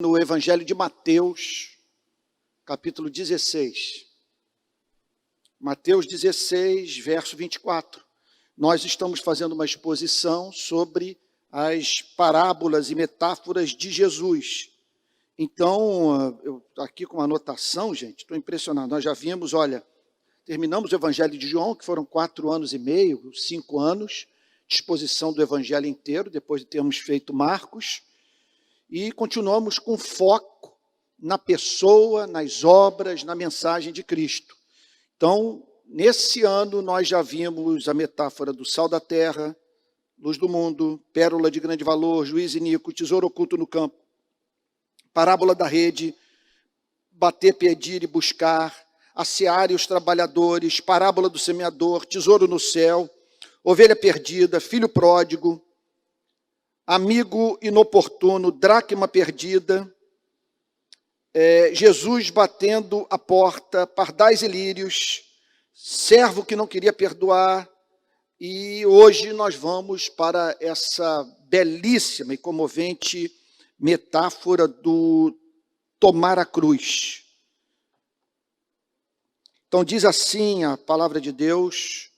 No Evangelho de Mateus, capítulo 16. Mateus 16, verso 24. Nós estamos fazendo uma exposição sobre as parábolas e metáforas de Jesus. Então, eu aqui com uma anotação, gente, estou impressionado. Nós já vimos, terminamos o Evangelho de João, que foram 4 anos e meio, 5 anos, de exposição do Evangelho inteiro, depois de termos feito Marcos. E continuamos com foco na pessoa, nas obras, na mensagem de Cristo. Então, nesse ano, nós já vimos a metáfora do sal da terra, luz do mundo, pérola de grande valor, juiz iníquo, tesouro oculto no campo, parábola da rede, bater, pedir e buscar, a seara e os trabalhadores, parábola do semeador, tesouro no céu, ovelha perdida, filho pródigo, amigo inoportuno, dracma perdida, Jesus batendo a porta, pardais e lírios, servo que não queria perdoar, e hoje nós vamos para essa belíssima e comovente metáfora do tomar a cruz. Então diz assim a palavra de Deus,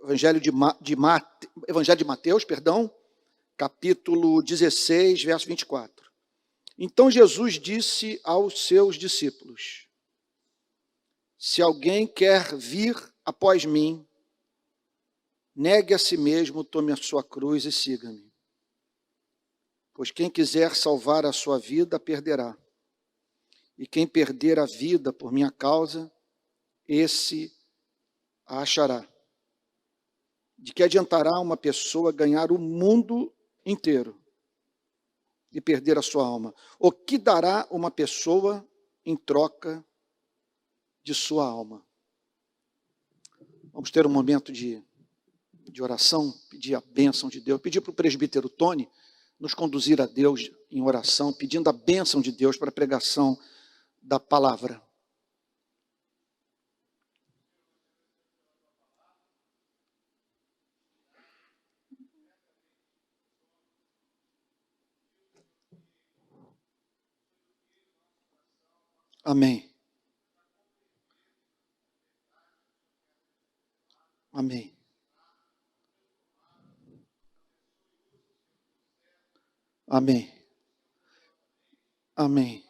Evangelho de Mateus, capítulo 16, verso 24. Então Jesus disse aos seus discípulos: se alguém quer vir após mim, negue a si mesmo, tome a sua cruz e siga-me. Pois quem quiser salvar a sua vida, perderá. E quem perder a vida por minha causa, esse a achará. De que adiantará uma pessoa ganhar o mundo inteiro e perder a sua alma? O que dará uma pessoa em troca de sua alma? Vamos ter um momento de oração, pedir a bênção de Deus, pedir para o presbítero Tony nos conduzir a Deus em oração, pedindo a bênção de Deus para a pregação da palavra. Amém. Amém. Amém. Amém.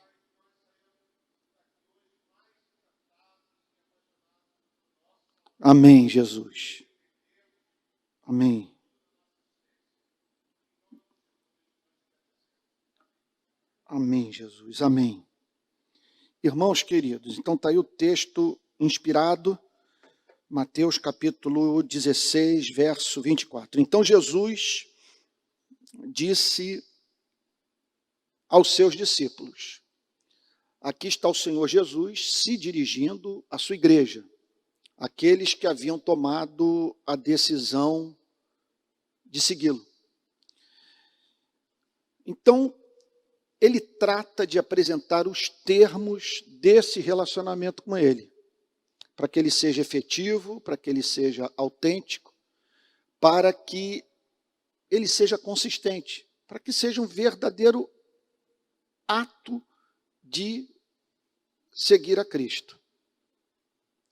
Amém, Jesus. Amém. Amém, Jesus. Amém. Irmãos queridos, então está aí o texto inspirado, Mateus capítulo 16, verso 24. Então Jesus disse aos seus discípulos, aqui está o Senhor Jesus se dirigindo à sua igreja, aqueles que haviam tomado a decisão de segui-lo. Então, ele trata de apresentar os termos desse relacionamento com ele, para que ele seja efetivo, para que ele seja autêntico, para que ele seja consistente, para que seja um verdadeiro ato de seguir a Cristo.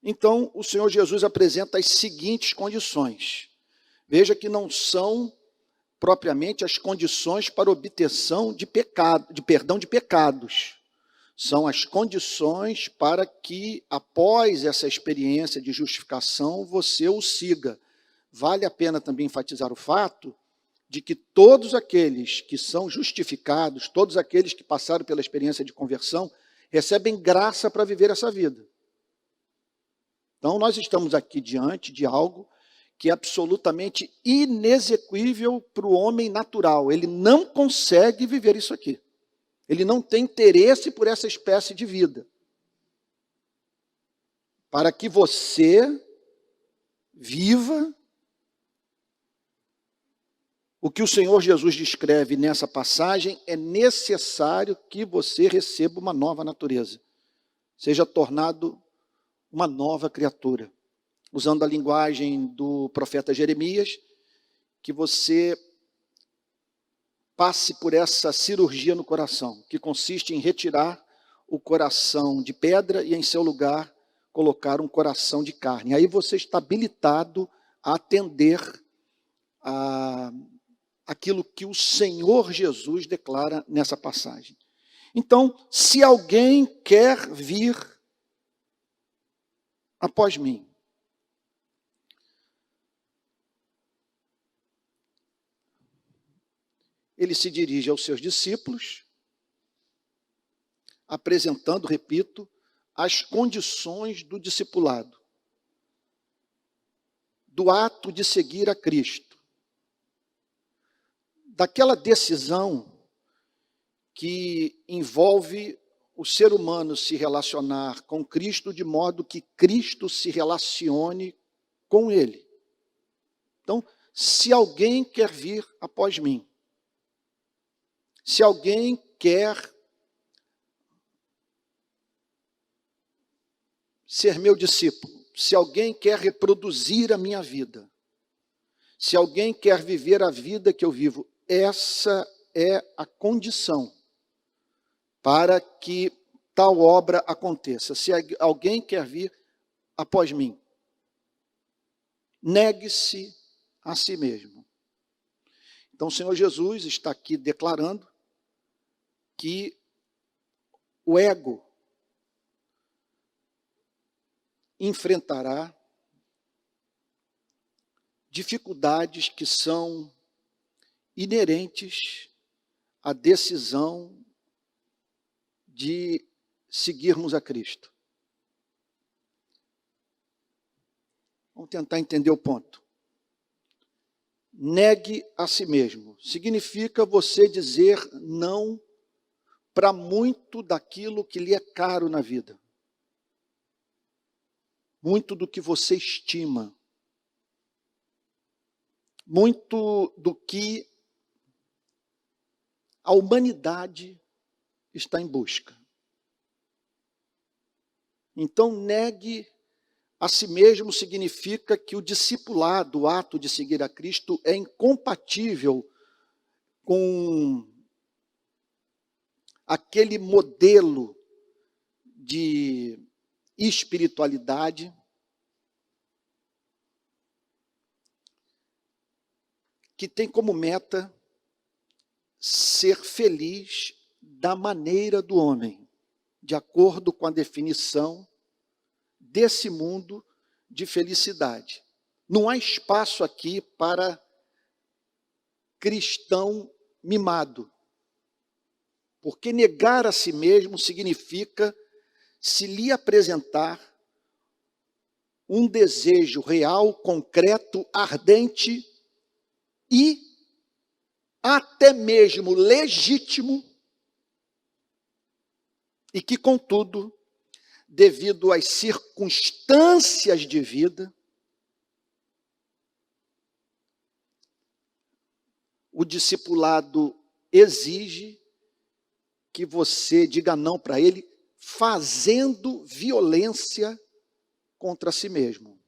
Então, o Senhor Jesus apresenta as seguintes condições. Veja que não são propriamente as condições para obtenção de perdão de pecados. São as condições para que, após essa experiência de justificação, você o siga. Vale a pena também enfatizar o fato de que todos aqueles que são justificados, todos aqueles que passaram pela experiência de conversão, recebem graça para viver essa vida. Então, nós estamos aqui diante de algo que é absolutamente inexequível para o homem natural. Ele não consegue viver isso aqui. Ele não tem interesse por essa espécie de vida. Para que você viva o que o Senhor Jesus descreve nessa passagem, é necessário que você receba uma nova natureza. Seja tornado uma nova criatura. Usando a linguagem do profeta Jeremias, que você passe por essa cirurgia no coração, que consiste em retirar o coração de pedra e, em seu lugar, colocar um coração de carne. Aí você está habilitado a atender aquilo que o Senhor Jesus declara nessa passagem. Então, se alguém quer vir após mim, ele se dirige aos seus discípulos, apresentando, repito, as condições do discipulado, do ato de seguir a Cristo, daquela decisão que envolve o ser humano se relacionar com Cristo de modo que Cristo se relacione com ele. Então, se alguém quer vir após mim, se alguém quer ser meu discípulo, se alguém quer reproduzir a minha vida, se alguém quer viver a vida que eu vivo, essa é a condição para que tal obra aconteça. Se alguém quer vir após mim, negue-se a si mesmo. Então o Senhor Jesus está aqui declarando que o ego enfrentará dificuldades que são inerentes à decisão de seguirmos a Cristo. Vamos tentar entender o ponto. Negue a si mesmo. Significa você dizer não para muito daquilo que lhe é caro na vida. Muito do que você estima. Muito do que a humanidade está em busca. Então, negue a si mesmo significa que o discipulado, o ato de seguir a Cristo, é incompatível com aquele modelo de espiritualidade que tem como meta ser feliz da maneira do homem, de acordo com a definição desse mundo de felicidade. Não há espaço aqui para cristão mimado, porque negar a si mesmo significa se lhe apresentar um desejo real, concreto, ardente e até mesmo legítimo, e que, contudo, devido às circunstâncias de vida, o discipulado exige que você diga não para ele, fazendo violência contra si mesmo.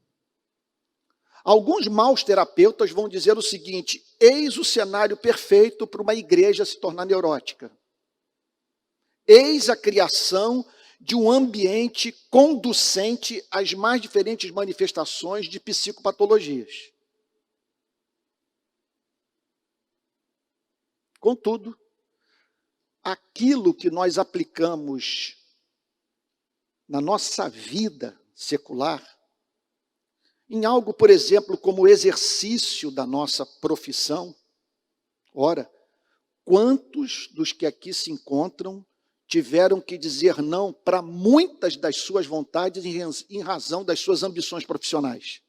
Alguns maus terapeutas vão dizer o seguinte: eis o cenário perfeito para uma igreja se tornar neurótica. Eis a criação de um ambiente conducente às mais diferentes manifestações de psicopatologias. Contudo, aquilo que nós aplicamos na nossa vida secular, em algo, por exemplo, como o exercício da nossa profissão, ora, quantos dos que aqui se encontram tiveram que dizer não para muitas das suas vontades em razão das suas ambições profissionais?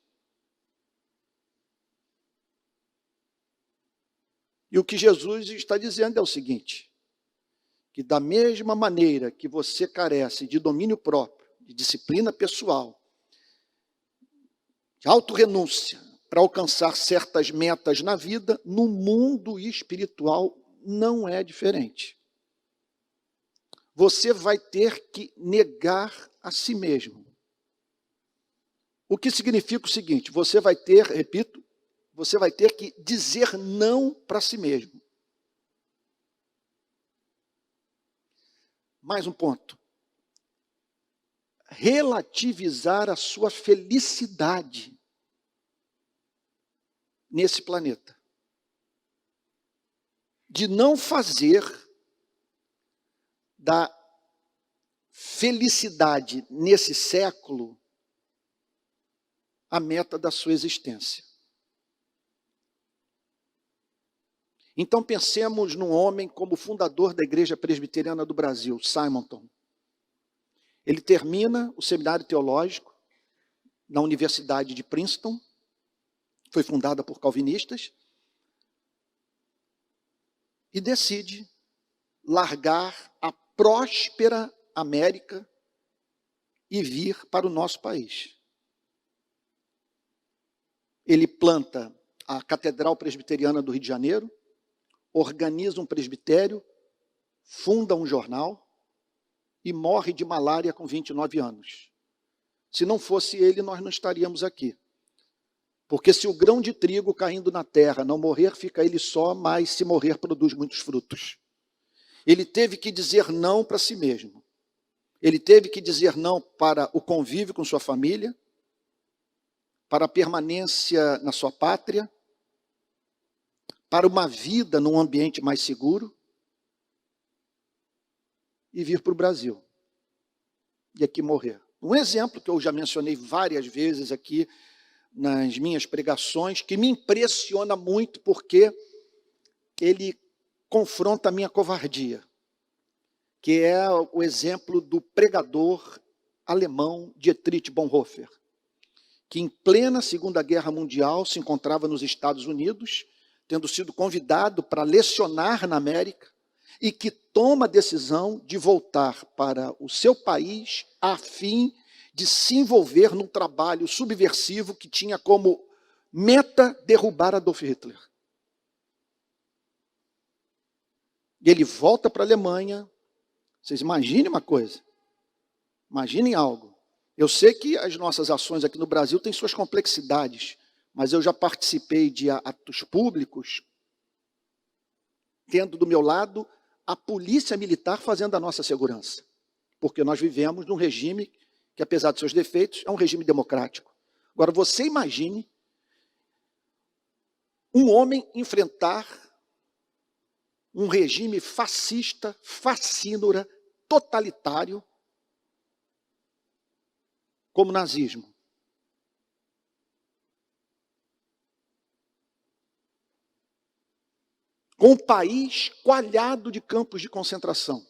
E o que Jesus está dizendo é o seguinte, que da mesma maneira que você carece de domínio próprio, de disciplina pessoal, de autorrenúncia para alcançar certas metas na vida, no mundo espiritual não é diferente. Você vai ter que negar a si mesmo. O que significa o seguinte, você vai ter, repito, você vai ter que dizer não para si mesmo. mais um ponto. Relativizar a sua felicidade nesse planeta. De não fazer da felicidade nesse século a meta da sua existência. Então pensemos num homem como fundador da Igreja Presbiteriana do Brasil, Simonton. Ele termina o seminário teológico na Universidade de Princeton, foi fundada por calvinistas, e decide largar a próspera América e vir para o nosso país. Ele planta a Catedral Presbiteriana do Rio de Janeiro, organiza um presbitério, funda um jornal e morre de malária com 29 anos. Se não fosse ele, nós não estaríamos aqui. Porque se o grão de trigo caindo na terra não morrer, fica ele só, mas se morrer, produz muitos frutos. Ele teve que dizer não para si mesmo. Ele teve que dizer não para o convívio com sua família, para a permanência na sua pátria, para uma vida num ambiente mais seguro e vir para o Brasil. E aqui morrer. Um exemplo que eu já mencionei várias vezes aqui nas minhas pregações, que me impressiona muito porque ele confronta a minha covardia, que é o exemplo do pregador alemão Dietrich Bonhoeffer, que em plena Segunda Guerra Mundial se encontrava nos Estados Unidos, tendo sido convidado para lecionar na América, e que toma a decisão de voltar para o seu país a fim de se envolver num trabalho subversivo que tinha como meta derrubar Adolf Hitler. E ele volta para a Alemanha. Vocês imaginem uma coisa, imaginem algo. Eu sei que as nossas ações aqui no Brasil têm suas complexidades, mas eu já participei de atos públicos, tendo do meu lado a polícia militar fazendo a nossa segurança. Porque nós vivemos num regime que, apesar de seus defeitos, é um regime democrático. Agora, você imagine um homem enfrentar um regime fascista, fascínora, totalitário, como o nazismo. Com o país coalhado de campos de concentração.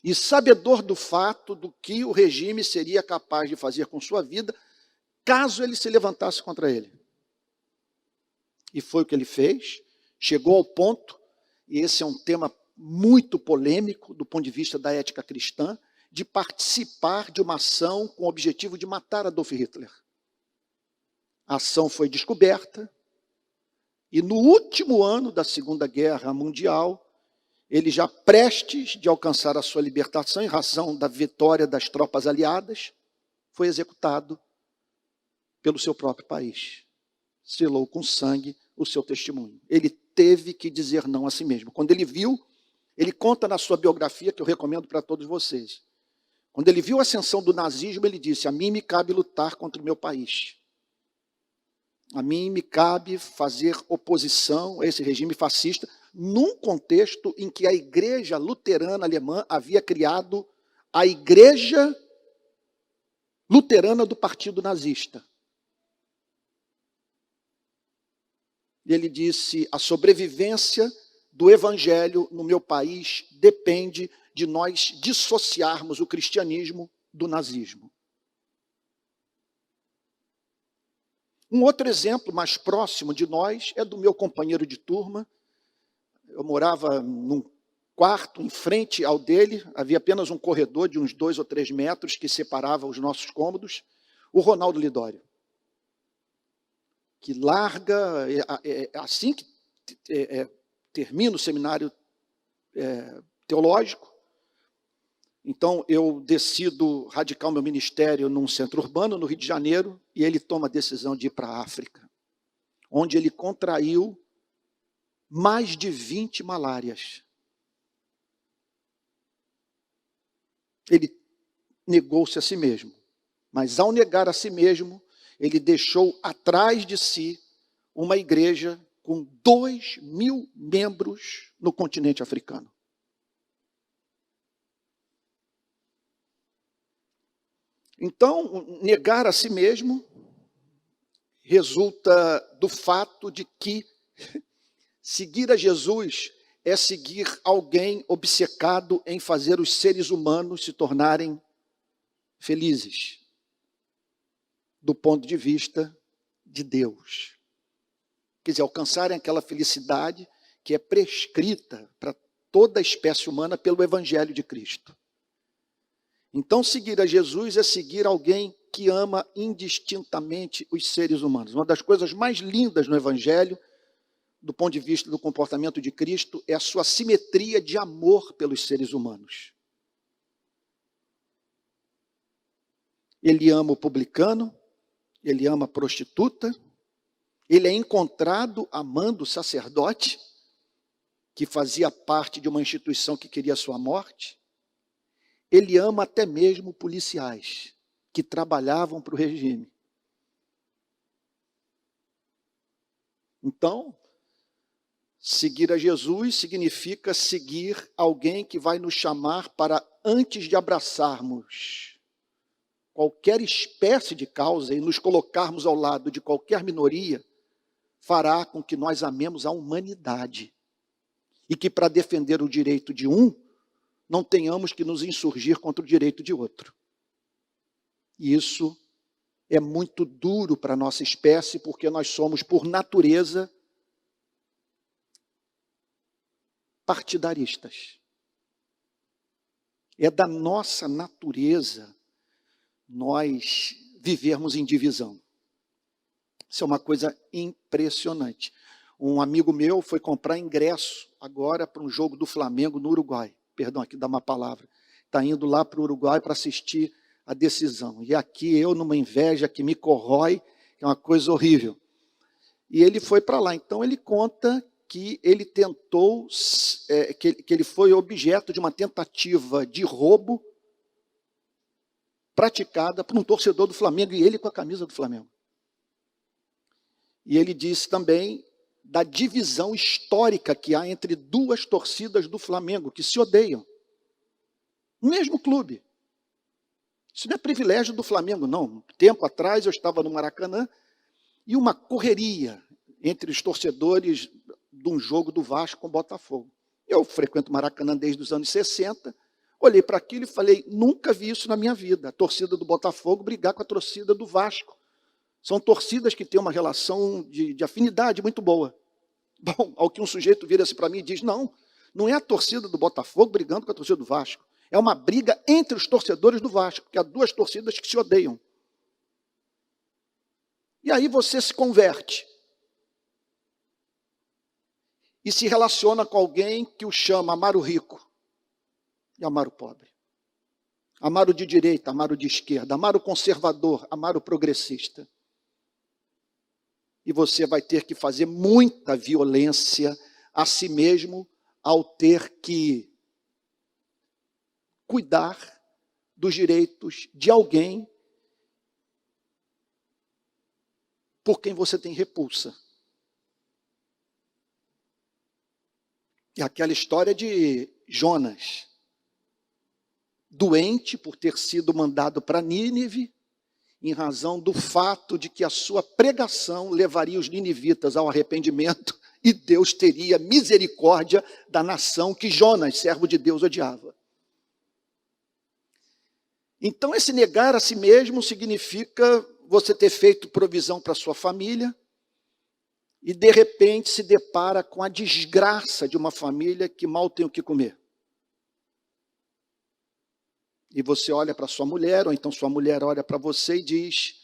E sabedor do fato do que o regime seria capaz de fazer com sua vida, caso ele se levantasse contra ele. E foi o que ele fez, chegou ao ponto, e esse é um tema muito polêmico do ponto de vista da ética cristã, de participar de uma ação com o objetivo de matar Adolf Hitler. A ação foi descoberta, e no último ano da Segunda Guerra Mundial, ele já prestes de alcançar a sua libertação, em razão da vitória das tropas aliadas, foi executado pelo seu próprio país. Selou com sangue o seu testemunho. Ele teve que dizer não a si mesmo. Quando ele viu, ele conta na sua biografia, que eu recomendo para todos vocês. Quando ele viu a ascensão do nazismo, ele disse: a mim me cabe lutar contra o meu país. A mim me cabe fazer oposição a esse regime fascista, num contexto em que a igreja luterana alemã havia criado a igreja luterana do partido nazista. E ele disse: a sobrevivência do evangelho no meu país depende de nós dissociarmos o cristianismo do nazismo. Um outro exemplo mais próximo de nós é do meu companheiro de turma. Eu morava num quarto em frente ao dele, havia apenas um corredor de uns 2 ou 3 metros que separava os nossos cômodos, o Ronaldo Lidório, que larga, assim que termina o seminário teológico, então eu decido radicar o meu ministério num centro urbano, no Rio de Janeiro, e ele toma a decisão de ir para a África, onde ele contraiu mais de 20 malárias. Ele negou-se a si mesmo, mas ao negar a si mesmo, ele deixou atrás de si uma igreja com 2.000 membros no continente africano. Então, negar a si mesmo resulta do fato de que seguir a Jesus é seguir alguém obcecado em fazer os seres humanos se tornarem felizes, do ponto de vista de Deus. Quer dizer, alcançarem aquela felicidade que é prescrita para toda a espécie humana pelo Evangelho de Cristo. Então, seguir a Jesus é seguir alguém que ama indistintamente os seres humanos. Uma das coisas mais lindas no Evangelho, do ponto de vista do comportamento de Cristo, é a sua simetria de amor pelos seres humanos. Ele ama o publicano, ele ama a prostituta, ele é encontrado amando o sacerdote, que fazia parte de uma instituição que queria a sua morte. Ele ama até mesmo policiais que trabalhavam para o regime. Então, seguir a Jesus significa seguir alguém que vai nos chamar para, antes de abraçarmos qualquer espécie de causa e nos colocarmos ao lado de qualquer minoria, fará com que nós amemos a humanidade. E que para defender o direito de um, não tenhamos que nos insurgir contra o direito de outro. E isso é muito duro para a nossa espécie, porque nós somos, por natureza, partidaristas. É da nossa natureza nós vivermos em divisão. Isso é uma coisa impressionante. Um amigo meu foi comprar ingresso agora para um jogo do Flamengo no Uruguai. Perdão, aqui dá uma palavra. Está indo lá para o Uruguai para assistir a decisão. E aqui eu, numa inveja que me corrói, que é uma coisa horrível. E ele foi para lá. Então ele conta que ele tentou, que ele foi objeto de uma tentativa de roubo praticada por um torcedor do Flamengo, e ele com a camisa do Flamengo. E ele disse também da divisão histórica que há entre duas torcidas do Flamengo, que se odeiam. No mesmo clube. Isso não é privilégio do Flamengo, não. Tempo atrás eu estava no Maracanã e uma correria entre os torcedores de um jogo do Vasco com o Botafogo. Eu frequento o Maracanã desde os anos 60, olhei para aquilo e falei, nunca vi isso na minha vida. A torcida do Botafogo brigar com a torcida do Vasco. São torcidas que têm uma relação de afinidade muito boa. Bom, ao que um sujeito vira-se para mim e diz, não é a torcida do Botafogo brigando com a torcida do Vasco. É uma briga entre os torcedores do Vasco, porque há duas torcidas que se odeiam. E aí você se converte. E se relaciona com alguém que o chama amar o rico e amar o pobre. Amar o de direita, amar o de esquerda, amar o conservador, amar o progressista. E você vai ter que fazer muita violência a si mesmo ao ter que cuidar dos direitos de alguém por quem você tem repulsa. É aquela história de Jonas, doente por ter sido mandado para Nínive, em razão do fato de que a sua pregação levaria os ninivitas ao arrependimento e Deus teria misericórdia da nação que Jonas, servo de Deus, odiava. Então, esse negar a si mesmo significa você ter feito provisão para a sua família e, de repente, se depara com a desgraça de uma família que mal tem o que comer. E você olha para sua mulher, ou então sua mulher olha para você e diz,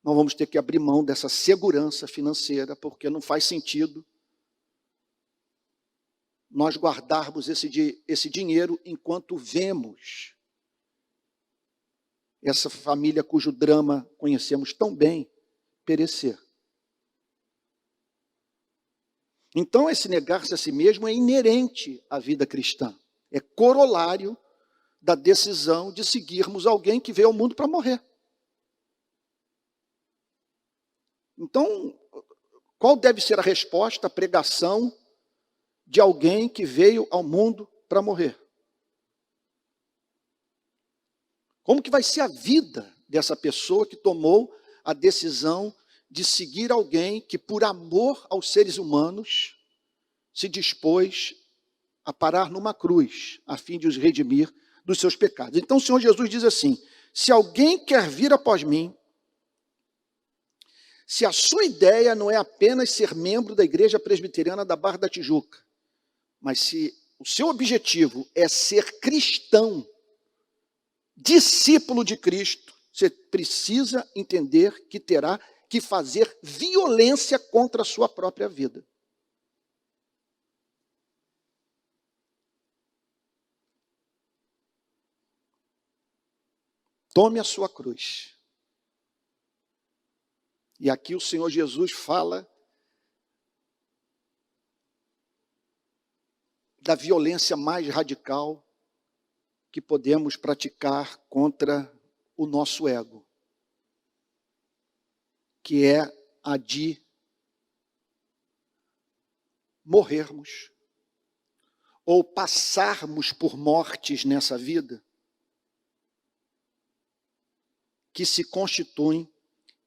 nós vamos ter que abrir mão dessa segurança financeira, porque não faz sentido nós guardarmos esse dinheiro enquanto vemos essa família cujo drama conhecemos tão bem perecer. Então, esse negar-se a si mesmo é inerente à vida cristã. É corolário da decisão de seguirmos alguém que veio ao mundo para morrer. Então, qual deve ser a resposta à pregação de alguém que veio ao mundo para morrer? Como que vai ser a vida dessa pessoa que tomou a decisão de seguir alguém que, por amor aos seres humanos, se dispôs a parar numa cruz, a fim de os redimir dos seus pecados? Então o Senhor Jesus diz assim: se alguém quer vir após mim, se a sua ideia não é apenas ser membro da Igreja Presbiteriana da Barra da Tijuca, mas se o seu objetivo é ser cristão, discípulo de Cristo, você precisa entender que terá que fazer violência contra a sua própria vida. Tome a sua cruz. E aqui o Senhor Jesus fala da violência mais radical que podemos praticar contra o nosso ego, que é a de morrermos ou passarmos por mortes nessa vida que se constituem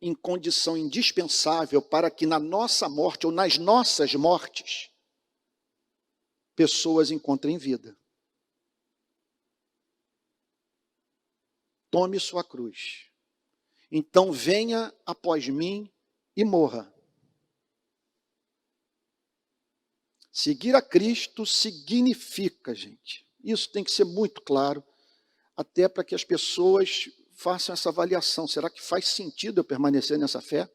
em condição indispensável para que na nossa morte ou nas nossas mortes pessoas encontrem vida. Tome sua cruz. Então venha após mim e morra. Seguir a Cristo significa, gente, isso tem que ser muito claro, até para que as pessoas façam essa avaliação. Será que faz sentido eu permanecer nessa fé?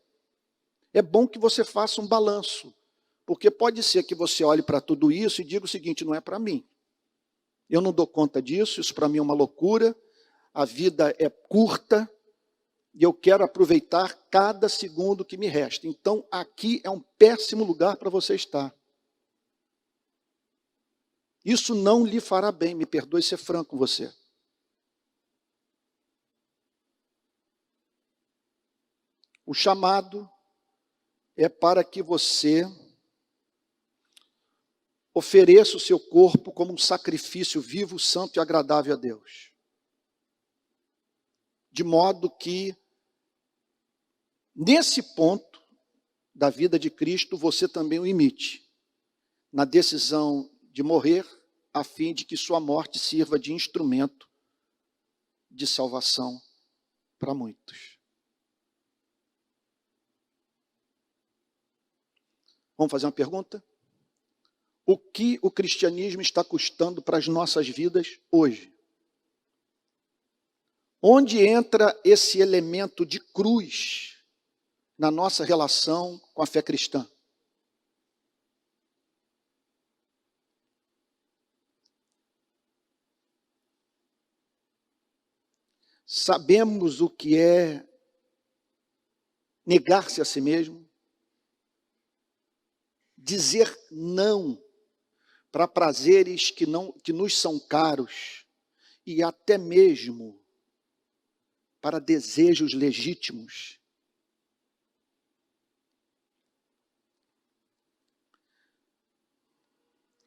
É bom que você faça um balanço, porque pode ser que você olhe para tudo isso e diga o seguinte: não é para mim. Eu não dou conta disso, isso para mim é uma loucura, a vida é curta e eu quero aproveitar cada segundo que me resta. Então, aqui é um péssimo lugar para você estar. Isso não lhe fará bem, me perdoe ser franco com você. O chamado é para que você ofereça o seu corpo como um sacrifício vivo, santo e agradável a Deus. De modo que, nesse ponto da vida de Cristo, você também o imite, na decisão de morrer, a fim de que sua morte sirva de instrumento de salvação para muitos. Vamos fazer uma pergunta? O que o cristianismo está custando para as nossas vidas hoje? Onde entra esse elemento de cruz na nossa relação com a fé cristã? Sabemos o que é negar-se a si mesmo? Dizer não para prazeres que nos são caros e até mesmo para desejos legítimos.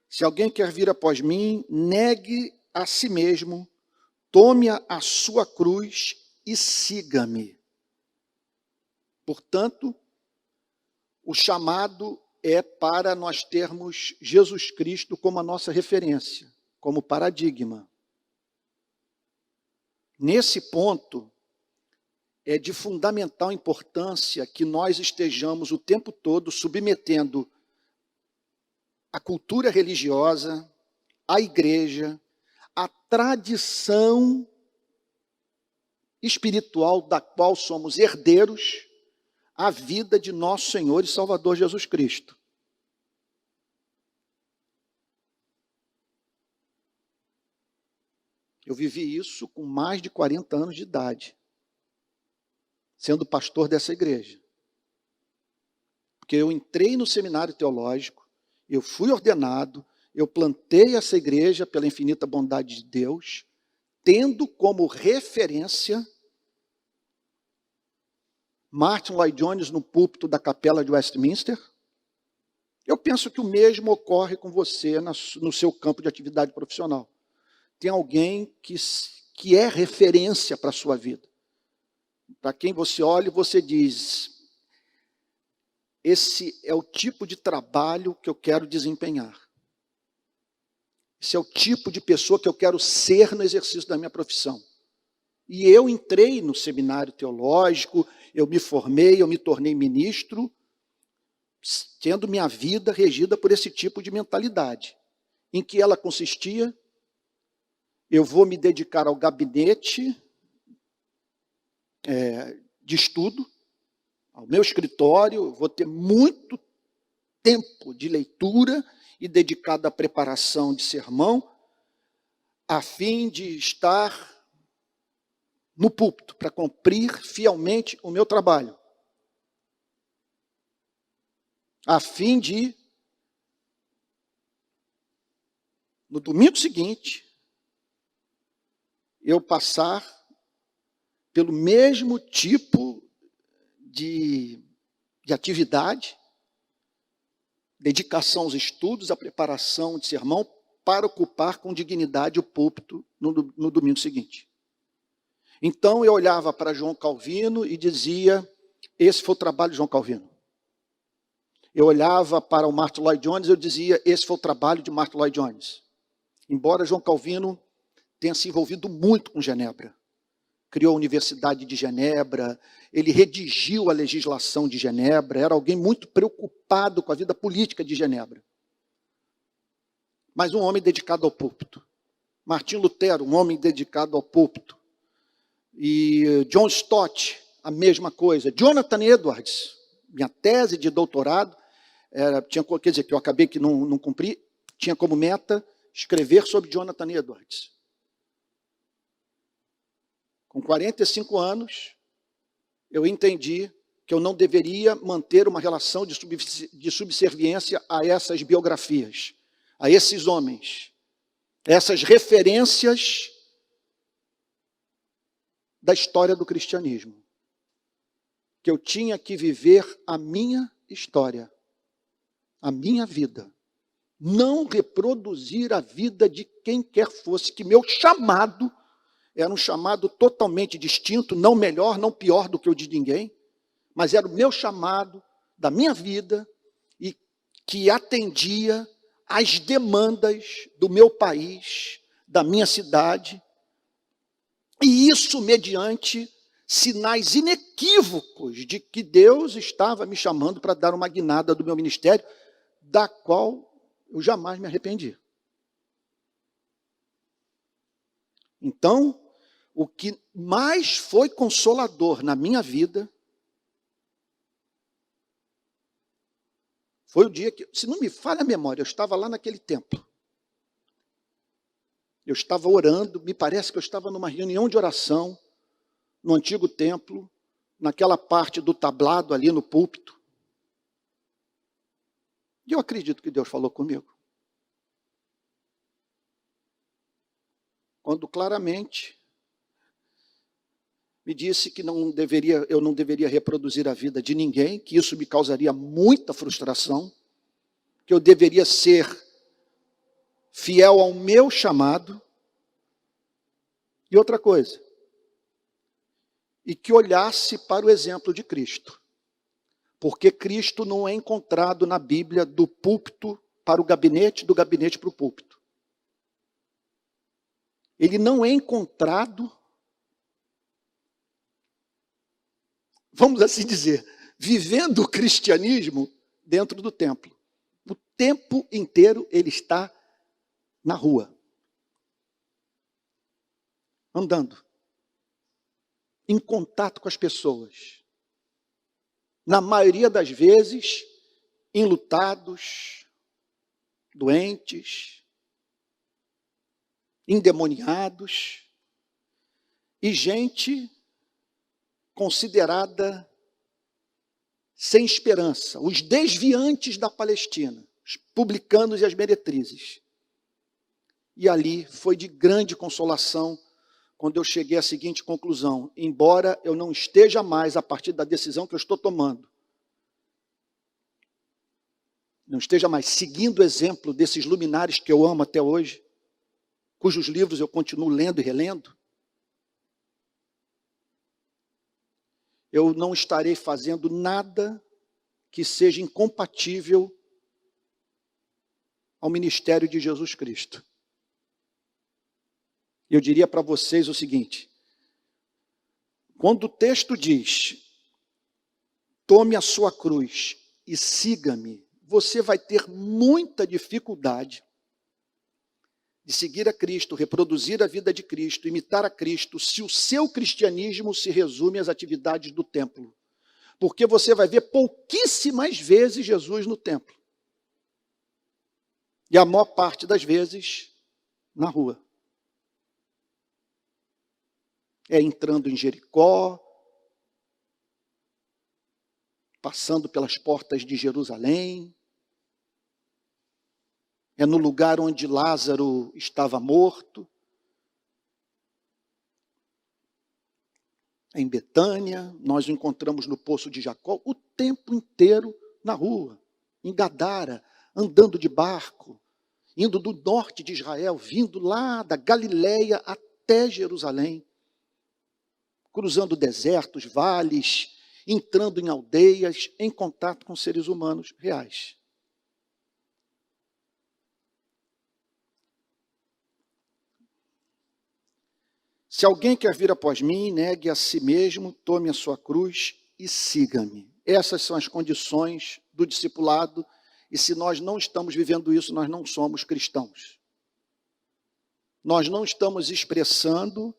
Se alguém quer vir após mim, negue a si mesmo, tome a sua cruz e siga-me. Portanto, o chamado é para nós termos Jesus Cristo como a nossa referência, como paradigma. Nesse ponto, é de fundamental importância que nós estejamos o tempo todo submetendo a cultura religiosa, a igreja, a tradição espiritual da qual somos herdeiros, à vida de nosso Senhor e Salvador Jesus Cristo. Eu vivi isso com mais de 40 anos de idade, sendo pastor dessa igreja. Porque eu entrei no seminário teológico eu fui ordenado, eu plantei essa igreja pela infinita bondade de Deus, tendo como referência Martin Lloyd Jones no púlpito da capela de Westminster. Eu penso que o mesmo ocorre com você no seu campo de atividade profissional. Tem alguém que é referência para a sua vida. Para quem você olha e você diz, esse é o tipo de trabalho que eu quero desempenhar. Esse é o tipo de pessoa que eu quero ser no exercício da minha profissão. E eu entrei no seminário teológico, eu me formei, eu me tornei ministro, tendo minha vida regida por esse tipo de mentalidade. Em que ela consistia? Eu vou me dedicar ao gabinete de estudo, ao meu escritório, vou ter muito tempo de leitura e dedicado à preparação de sermão, a fim de estar no púlpito, para cumprir fielmente o meu trabalho. A fim de, no domingo seguinte, eu passar pelo mesmo tipo de atividade, dedicação aos estudos, à preparação de sermão, para ocupar com dignidade o púlpito no domingo seguinte. Então eu olhava para João Calvino e dizia, esse foi o trabalho de João Calvino. Eu olhava para o Martin Lloyd Jones e eu dizia, esse foi o trabalho de Martin Lloyd Jones. Embora João Calvino tenha se envolvido muito com Genebra. Criou a Universidade de Genebra, ele redigiu a legislação de Genebra, era alguém muito preocupado com a vida política de Genebra. Mas um homem dedicado ao púlpito. Martim Lutero, um homem dedicado ao púlpito. E John Stott, a mesma coisa. Jonathan Edwards, minha tese de doutorado, quer dizer, que eu acabei que não cumpri, tinha como meta escrever sobre Jonathan Edwards. Com 45 anos, eu entendi que eu não deveria manter uma relação de subserviência a essas biografias, a esses homens, essas referências da história do cristianismo. Que eu tinha que viver a minha história, a minha vida. Não reproduzir a vida de quem quer fosse, que meu chamado era um chamado totalmente distinto, não melhor, não pior do que o de ninguém, mas era o meu chamado da minha vida e que atendia às demandas do meu país, da minha cidade, e isso mediante sinais inequívocos de que Deus estava me chamando para dar uma guinada do meu ministério, da qual eu jamais me arrependi. Então, o que mais foi consolador na minha vida foi o dia que, se não me falha a memória, eu estava lá naquele templo. Eu estava orando, me parece que eu estava numa reunião de oração, no antigo templo, naquela parte do tablado ali no púlpito. E eu acredito que Deus falou comigo. Quando claramente me disse que eu não deveria reproduzir a vida de ninguém, que isso me causaria muita frustração, que eu deveria ser fiel ao meu chamado. E outra coisa, e que olhasse para o exemplo de Cristo. Porque Cristo não é encontrado na Bíblia do púlpito para o gabinete, do gabinete para o púlpito. Ele não é encontrado, vamos assim dizer, vivendo o cristianismo dentro do templo. O tempo inteiro ele está na rua. Andando. Em contato com as pessoas. Na maioria das vezes, enlutados, doentes, endemoniados, e gente considerada sem esperança, os desviantes da Palestina. os publicanos e as meretrizes. E ali foi de grande consolação quando eu cheguei à seguinte conclusão: embora eu não esteja mais, a partir da decisão que eu estou tomando, não esteja mais seguindo o exemplo desses luminares que eu amo até hoje, cujos livros eu continuo lendo e relendo, eu não estarei fazendo nada que seja incompatível ao ministério de Jesus Cristo. Eu diria para vocês o seguinte: quando o texto diz, tome a sua cruz e siga-me, você vai ter muita dificuldade de seguir a Cristo, reproduzir a vida de Cristo, imitar a Cristo, se o seu cristianismo se resume às atividades do templo. Porque você vai ver pouquíssimas vezes Jesus no templo. E a maior parte das vezes na rua. É entrando em Jericó, passando pelas portas de Jerusalém, é no lugar onde Lázaro estava morto, em Betânia, nós o encontramos no Poço de Jacó, o tempo inteiro na rua, em Gadara, andando de barco, indo do norte de Israel, vindo lá da Galileia até Jerusalém, cruzando desertos, vales, entrando em aldeias, em contato com seres humanos reais. Se alguém quer vir após mim, negue a si mesmo, tome a sua cruz e siga-me. Essas são as condições do discipulado, e se nós não estamos vivendo isso, nós não somos cristãos. Nós não estamos expressando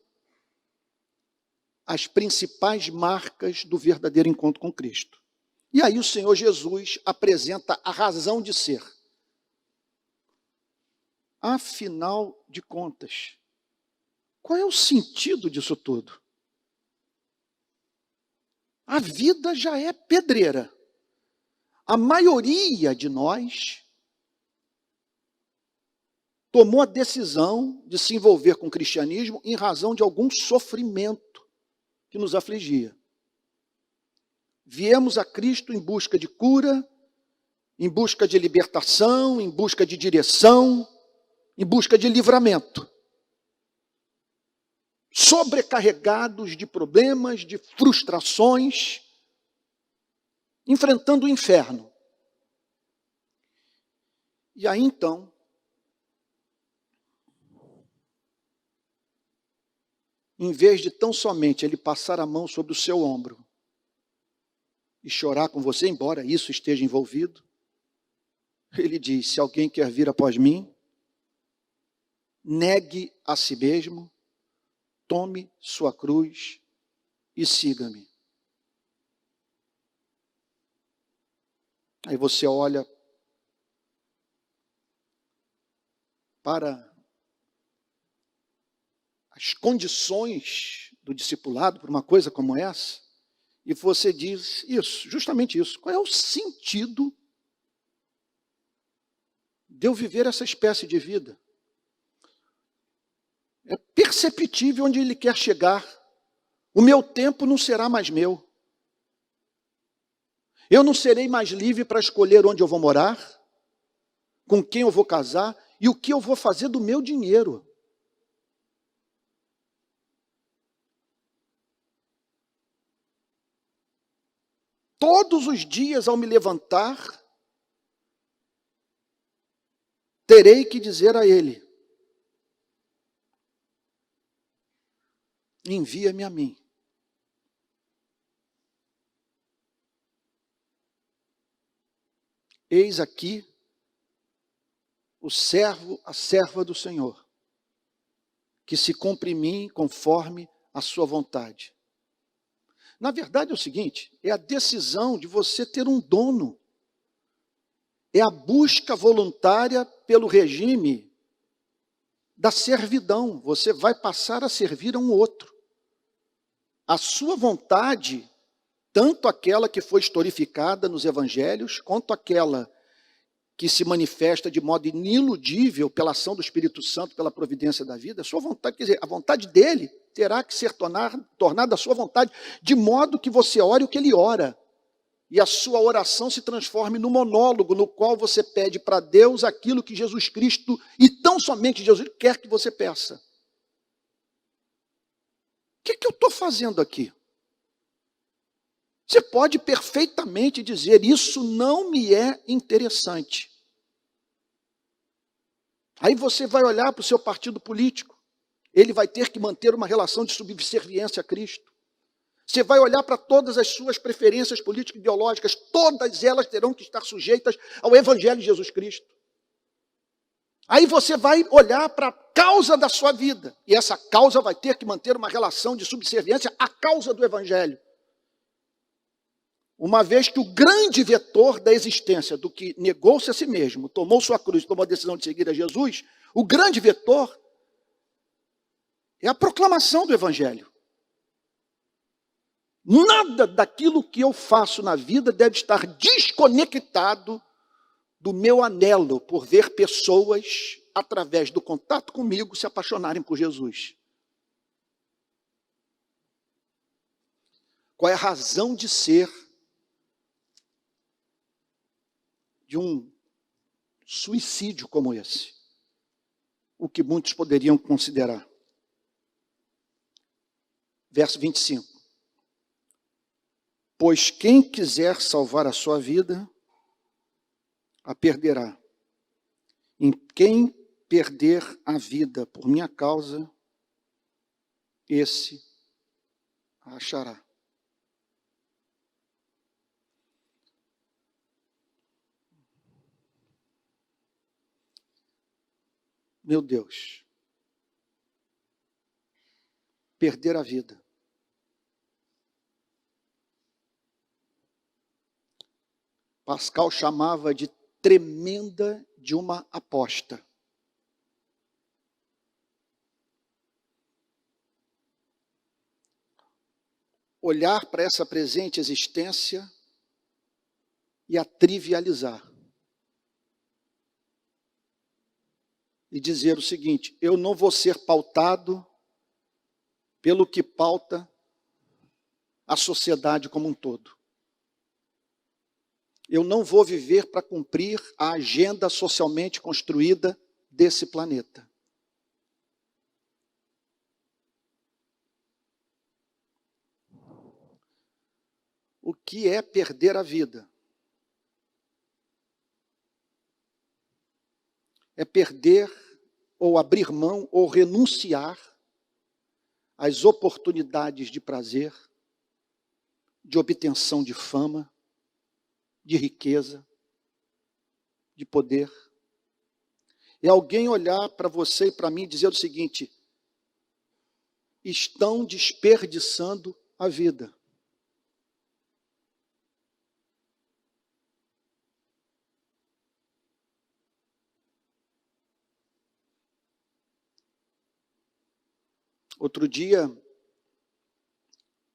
as principais marcas do verdadeiro encontro com Cristo. E aí o Senhor Jesus apresenta a razão de ser. Afinal de contas, qual é o sentido disso tudo? A vida já é pedreira. A maioria de nós tomou a decisão de se envolver com o cristianismo em razão de algum sofrimento que nos afligia. Viemos a Cristo em busca de cura, em busca de libertação, em busca de direção, em busca de livramento. Sobrecarregados de problemas, de frustrações, enfrentando o inferno. E aí então, em vez de tão somente ele passar a mão sobre o seu ombro e chorar com você, embora isso esteja envolvido, ele diz, se alguém quer vir após mim, negue a si mesmo, tome sua cruz e siga-me. Aí você olha para as condições do discipulado para uma coisa como essa, e você diz isso, justamente isso. Qual é o sentido de eu viver essa espécie de vida? É perceptível onde ele quer chegar. O meu tempo não será mais meu. Eu não serei mais livre para escolher onde eu vou morar, com quem eu vou casar e o que eu vou fazer do meu dinheiro. Todos os dias ao me levantar, terei que dizer a ele, envia-me a mim. Eis aqui o servo, a serva do Senhor, que se cumpre em mim conforme a sua vontade. Na verdade é o seguinte, é a decisão de você ter um dono. É a busca voluntária pelo regime da servidão. Você vai passar a servir a um outro. A sua vontade, tanto aquela que foi historificada nos evangelhos, quanto aquela que se manifesta de modo iniludível pela ação do Espírito Santo, pela providência da vida, a sua vontade, quer dizer, a vontade dele terá que ser tornada a sua vontade, de modo que você ore o que ele ora. E a sua oração se transforme no monólogo, no qual você pede para Deus aquilo que Jesus Cristo, e tão somente Jesus, quer que você peça. O que eu estou fazendo aqui? Você pode perfeitamente dizer, isso não me é interessante. Aí você vai olhar para o seu partido político, ele vai ter que manter uma relação de subserviência a Cristo. Você vai olhar para todas as suas preferências políticas e ideológicas, todas elas terão que estar sujeitas ao Evangelho de Jesus Cristo. Aí você vai olhar para a causa da sua vida, e essa causa vai ter que manter uma relação de subserviência à causa do Evangelho. Uma vez que o grande vetor da existência, do que negou-se a si mesmo, tomou sua cruz, tomou a decisão de seguir a Jesus, o grande vetor é a proclamação do Evangelho. Nada daquilo que eu faço na vida deve estar desconectado do meu anelo por ver pessoas, através do contato comigo, se apaixonarem por Jesus. Qual é a razão de ser de um suicídio como esse? O que muitos poderiam considerar. Verso 25. Pois quem quiser salvar a sua vida, a perderá. E quem perder a vida por minha causa, esse a achará. Meu Deus, perder a vida. Pascal chamava de tremenda de uma aposta. Olhar para essa presente existência e a trivializar. E dizer o seguinte, eu não vou ser pautado pelo que pauta a sociedade como um todo. Eu não vou viver para cumprir a agenda socialmente construída desse planeta. O que é perder a vida? É perder ou abrir mão ou renunciar às oportunidades de prazer, de obtenção de fama, de riqueza, de poder. É alguém olhar para você e para mim e dizer o seguinte, estão desperdiçando a vida. Outro dia,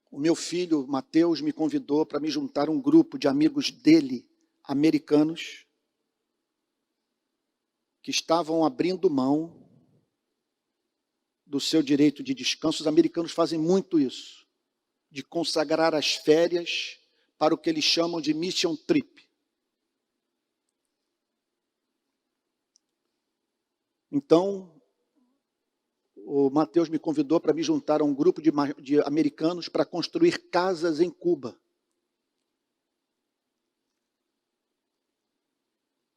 o meu filho, Mateus, me convidou para me juntar a um grupo de amigos dele, americanos, que estavam abrindo mão do seu direito de descanso. Os americanos fazem muito isso, de consagrar as férias para o que eles chamam de mission trip. Então, o Mateus me convidou para me juntar a um grupo de americanos para construir casas em Cuba.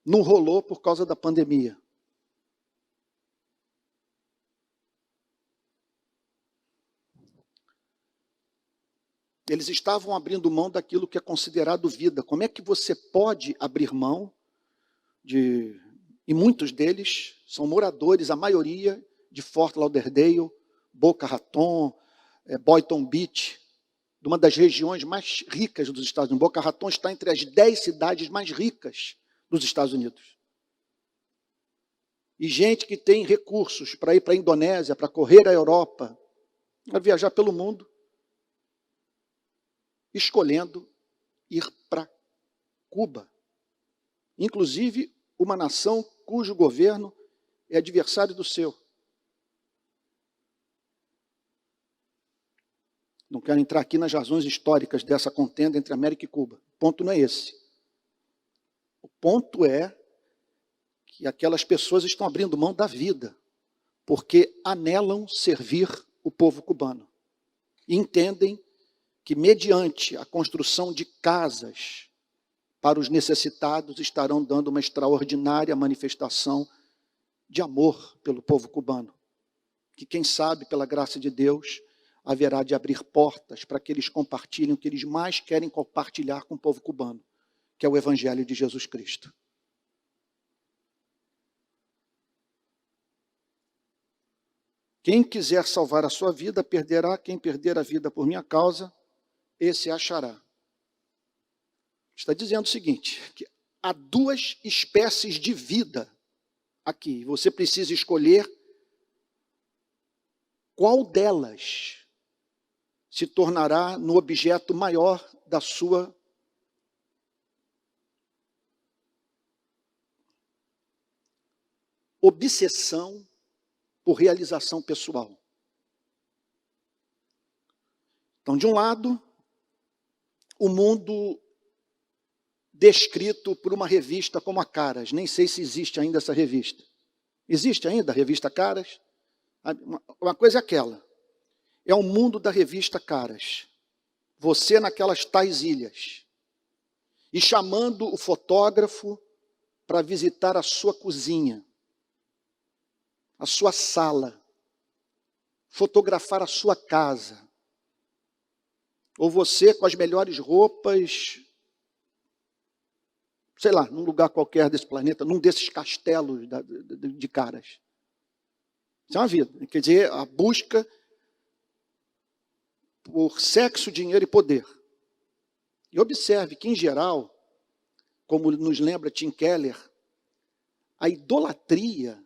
Não rolou por causa da pandemia. Eles estavam abrindo mão daquilo que é considerado vida. Como é que você pode abrir mão de... E muitos deles são moradores, a maioria, de Fort Lauderdale, Boca Raton, Boynton Beach, de uma das regiões mais ricas dos Estados Unidos. Boca Raton está entre as 10 cidades mais ricas dos Estados Unidos. E gente que tem recursos para ir para a Indonésia, para correr a Europa, para viajar pelo mundo, escolhendo ir para Cuba. Inclusive, uma nação cujo governo é adversário do seu. Não quero entrar aqui nas razões históricas dessa contenda entre América e Cuba. O ponto não é esse. O ponto é que aquelas pessoas estão abrindo mão da vida, porque anelam servir o povo cubano. E entendem que, mediante a construção de casas para os necessitados, estarão dando uma extraordinária manifestação de amor pelo povo cubano. Que, quem sabe, pela graça de Deus, haverá de abrir portas para que eles compartilhem o que eles mais querem compartilhar com o povo cubano, que é o Evangelho de Jesus Cristo. Quem quiser salvar a sua vida, perderá. Quem perder a vida por minha causa, esse achará. Está dizendo o seguinte, que há duas espécies de vida aqui. Você precisa escolher qual delas se tornará no objeto maior da sua obsessão por realização pessoal. Então, de um lado, o mundo descrito por uma revista como a Caras. Nem sei se existe ainda essa revista. Existe ainda a revista Caras? Uma coisa é aquela. É o mundo da revista Caras. Você naquelas tais ilhas. E chamando o fotógrafo para visitar a sua cozinha, a sua sala, fotografar a sua casa. Ou você com as melhores roupas, sei lá, num lugar qualquer desse planeta, num desses castelos de Caras. Isso é uma vida. Quer dizer, a busca por sexo, dinheiro e poder. E observe que, em geral, como nos lembra Tim Keller, a idolatria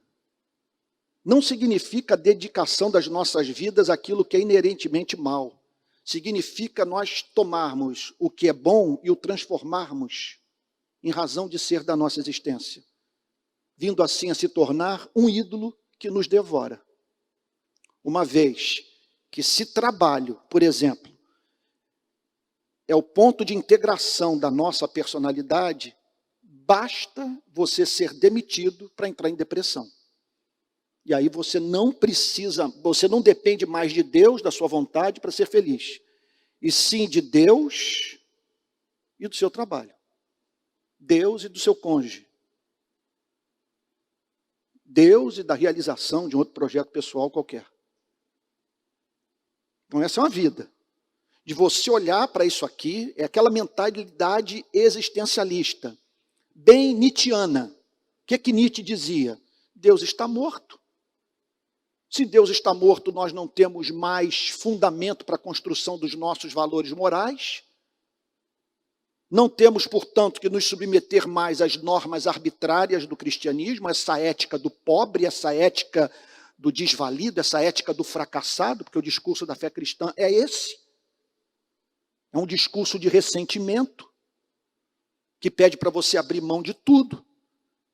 não significa a dedicação das nossas vidas àquilo que é inerentemente mal. Significa nós tomarmos o que é bom e o transformarmos em razão de ser da nossa existência, vindo assim a se tornar um ídolo que nos devora. Uma vez que, se trabalho, por exemplo, é o ponto de integração da nossa personalidade, basta você ser demitido para entrar em depressão. E aí você não depende mais de Deus, da sua vontade, para ser feliz. E sim de Deus e do seu trabalho. Deus e do seu cônjuge. Deus e da realização de um outro projeto pessoal qualquer. Então essa é uma vida. De você olhar para isso aqui, é aquela mentalidade existencialista, bem nietzschiana. O que Nietzsche dizia? Deus está morto. Se Deus está morto, nós não temos mais fundamento para a construção dos nossos valores morais. Não temos, portanto, que nos submeter mais às normas arbitrárias do cristianismo, essa ética do pobre, essa ética do desvalido, essa ética do fracassado, porque o discurso da fé cristã é esse. É um discurso de ressentimento, que pede para você abrir mão de tudo.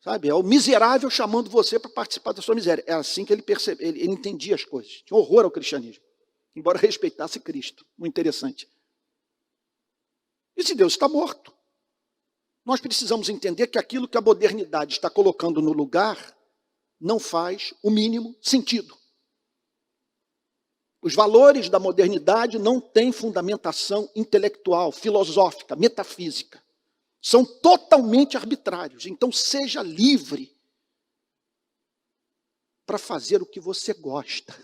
Sabe? É o miserável chamando você para participar da sua miséria. É assim que ele percebia, ele entendia as coisas. Tinha horror ao cristianismo, embora respeitasse Cristo. Muito interessante. E se Deus está morto? Nós precisamos entender que aquilo que a modernidade está colocando no lugar não faz o mínimo sentido. Os valores da modernidade não têm fundamentação intelectual, filosófica, metafísica. São totalmente arbitrários. Então seja livre para fazer o que você gosta.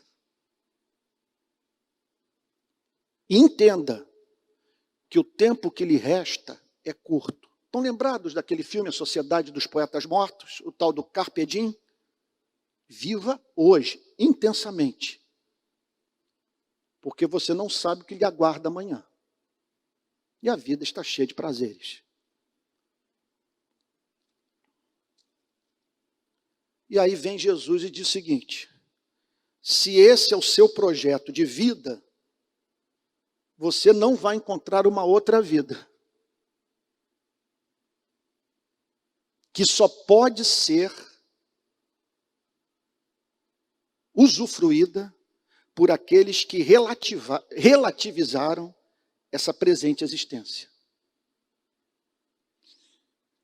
E entenda que o tempo que lhe resta é curto. Estão lembrados daquele filme A Sociedade dos Poetas Mortos? O tal do Carpe Diem? Viva hoje, intensamente. Porque você não sabe o que lhe aguarda amanhã. E a vida está cheia de prazeres. E aí vem Jesus e diz o seguinte: se esse é o seu projeto de vida, você não vai encontrar uma outra vida. que só pode ser usufruída por aqueles que relativizaram essa presente existência.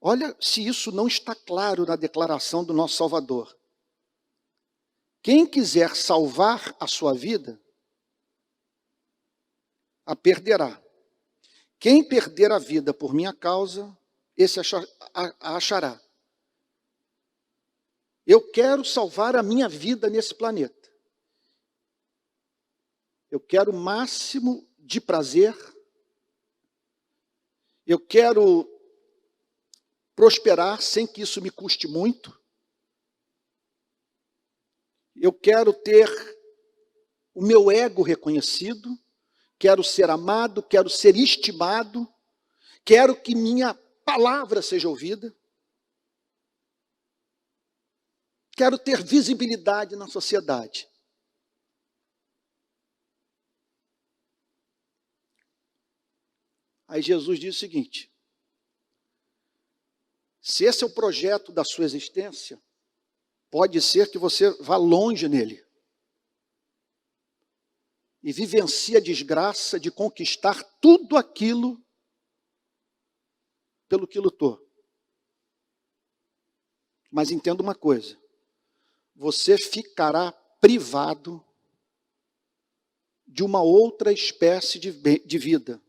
Olha se isso não está claro na declaração do nosso Salvador. Quem quiser salvar a sua vida, a perderá. Quem perder a vida por minha causa, esse a achará. Eu quero salvar a minha vida nesse planeta. Eu quero o máximo de prazer. Eu quero prosperar sem que isso me custe muito. Eu quero ter o meu ego reconhecido. Quero ser amado, quero ser estimado. Quero que minha palavra seja ouvida. Quero ter visibilidade na sociedade. Aí Jesus diz o seguinte: se esse é o projeto da sua existência, pode ser que você vá longe nele e vivencie a desgraça de conquistar tudo aquilo pelo que lutou. Mas entenda uma coisa: você ficará privado de uma outra espécie de vida,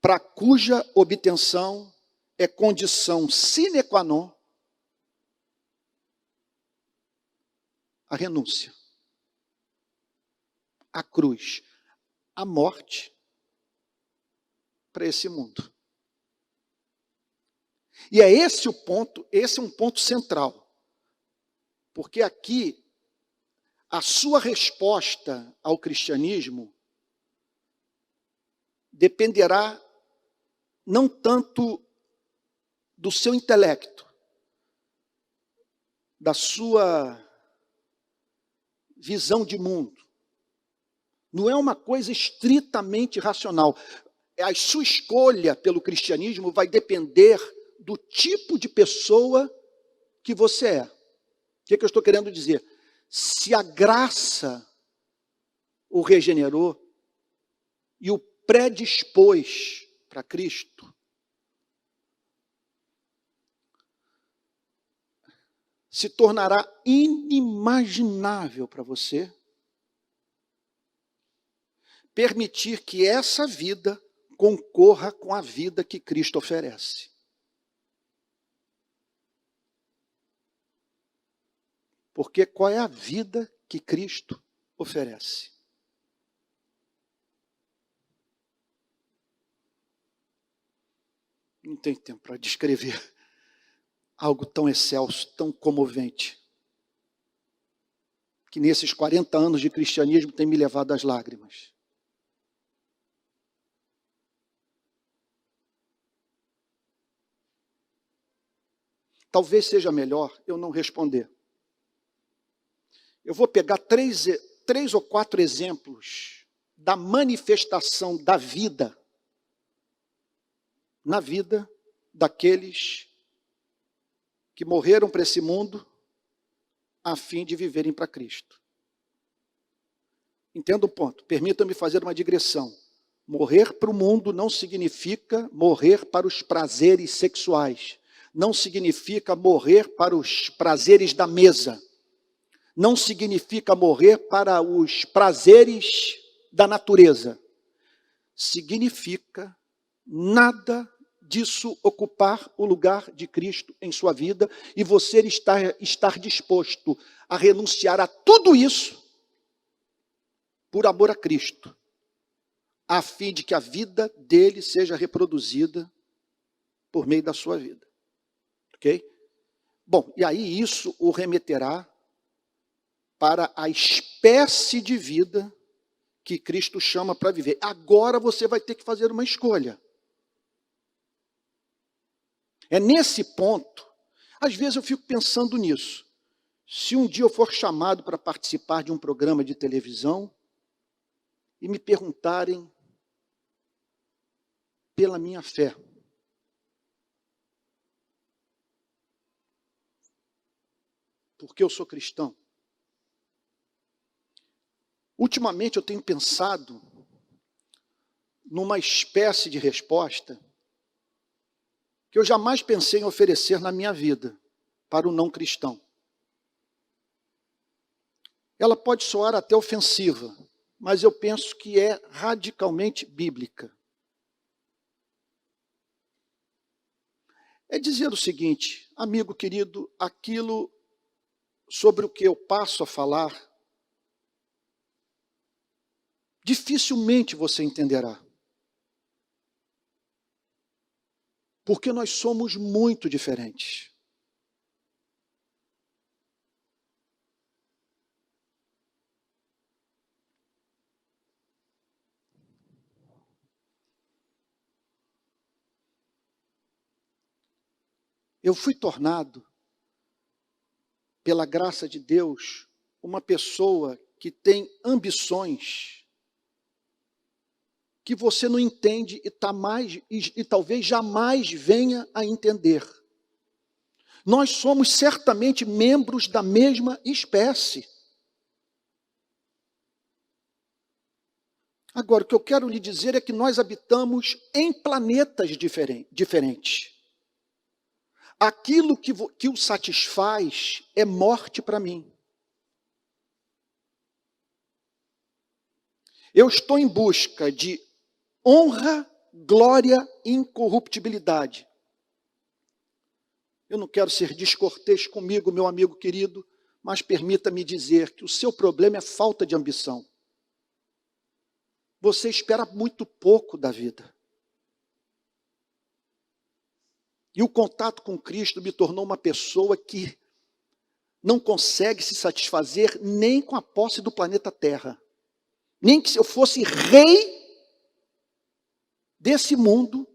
para cuja obtenção é condição sine qua non a renúncia, a cruz, a morte para esse mundo. E é esse o ponto, esse é um ponto central. Porque aqui a sua resposta ao cristianismo dependerá não tanto do seu intelecto, da sua visão de mundo. Não é uma coisa estritamente racional. A sua escolha pelo cristianismo vai depender do tipo de pessoa que você é. O que eu estou querendo dizer? Se a graça o regenerou e o predispôs para Cristo, se tornará inimaginável para você permitir que essa vida concorra com a vida que Cristo oferece. Porque qual é a vida que Cristo oferece? Não tem tempo para descrever algo tão excelso, tão comovente, que nesses 40 anos de cristianismo tem me levado às lágrimas. Talvez seja melhor eu não responder. Eu vou pegar três ou quatro exemplos da manifestação da vida na vida daqueles que morreram para esse mundo a fim de viverem para Cristo. Entenda o ponto. Permita-me fazer uma digressão. Morrer para o mundo não significa morrer para os prazeres sexuais. Não significa morrer para os prazeres da mesa. Não significa morrer para os prazeres da natureza. Significa nada disso ocupar o lugar de Cristo em sua vida e você estar disposto a renunciar a tudo isso por amor a Cristo, a fim de que a vida dele seja reproduzida por meio da sua vida. Ok? Bom, e aí isso o remeterá para a espécie de vida que Cristo chama para viver. Agora você vai ter que fazer uma escolha. É nesse ponto, às vezes eu fico pensando nisso. Se um dia eu for chamado para participar de um programa de televisão e me perguntarem pela minha fé, porque eu sou cristão? Ultimamente eu tenho pensado numa espécie de resposta que eu jamais pensei em oferecer na minha vida para o não cristão. Ela pode soar até ofensiva, mas eu penso que é radicalmente bíblica. É dizer o seguinte: amigo querido, aquilo sobre o que eu passo a falar, dificilmente você entenderá. Porque nós somos muito diferentes. Eu fui tornado, pela graça de Deus, uma pessoa que tem ambições que você não entende e talvez jamais venha a entender. Nós somos certamente membros da mesma espécie. Agora, o que eu quero lhe dizer é que nós habitamos em planetas diferentes. Aquilo que o satisfaz é morte para mim. Eu estou em busca de honra, glória e incorruptibilidade. Eu não quero ser descortês comigo, meu amigo querido, mas permita-me dizer que o seu problema é falta de ambição. Você espera muito pouco da vida. E o contato com Cristo me tornou uma pessoa que não consegue se satisfazer nem com a posse do planeta Terra. Nem que se eu fosse rei desse mundo,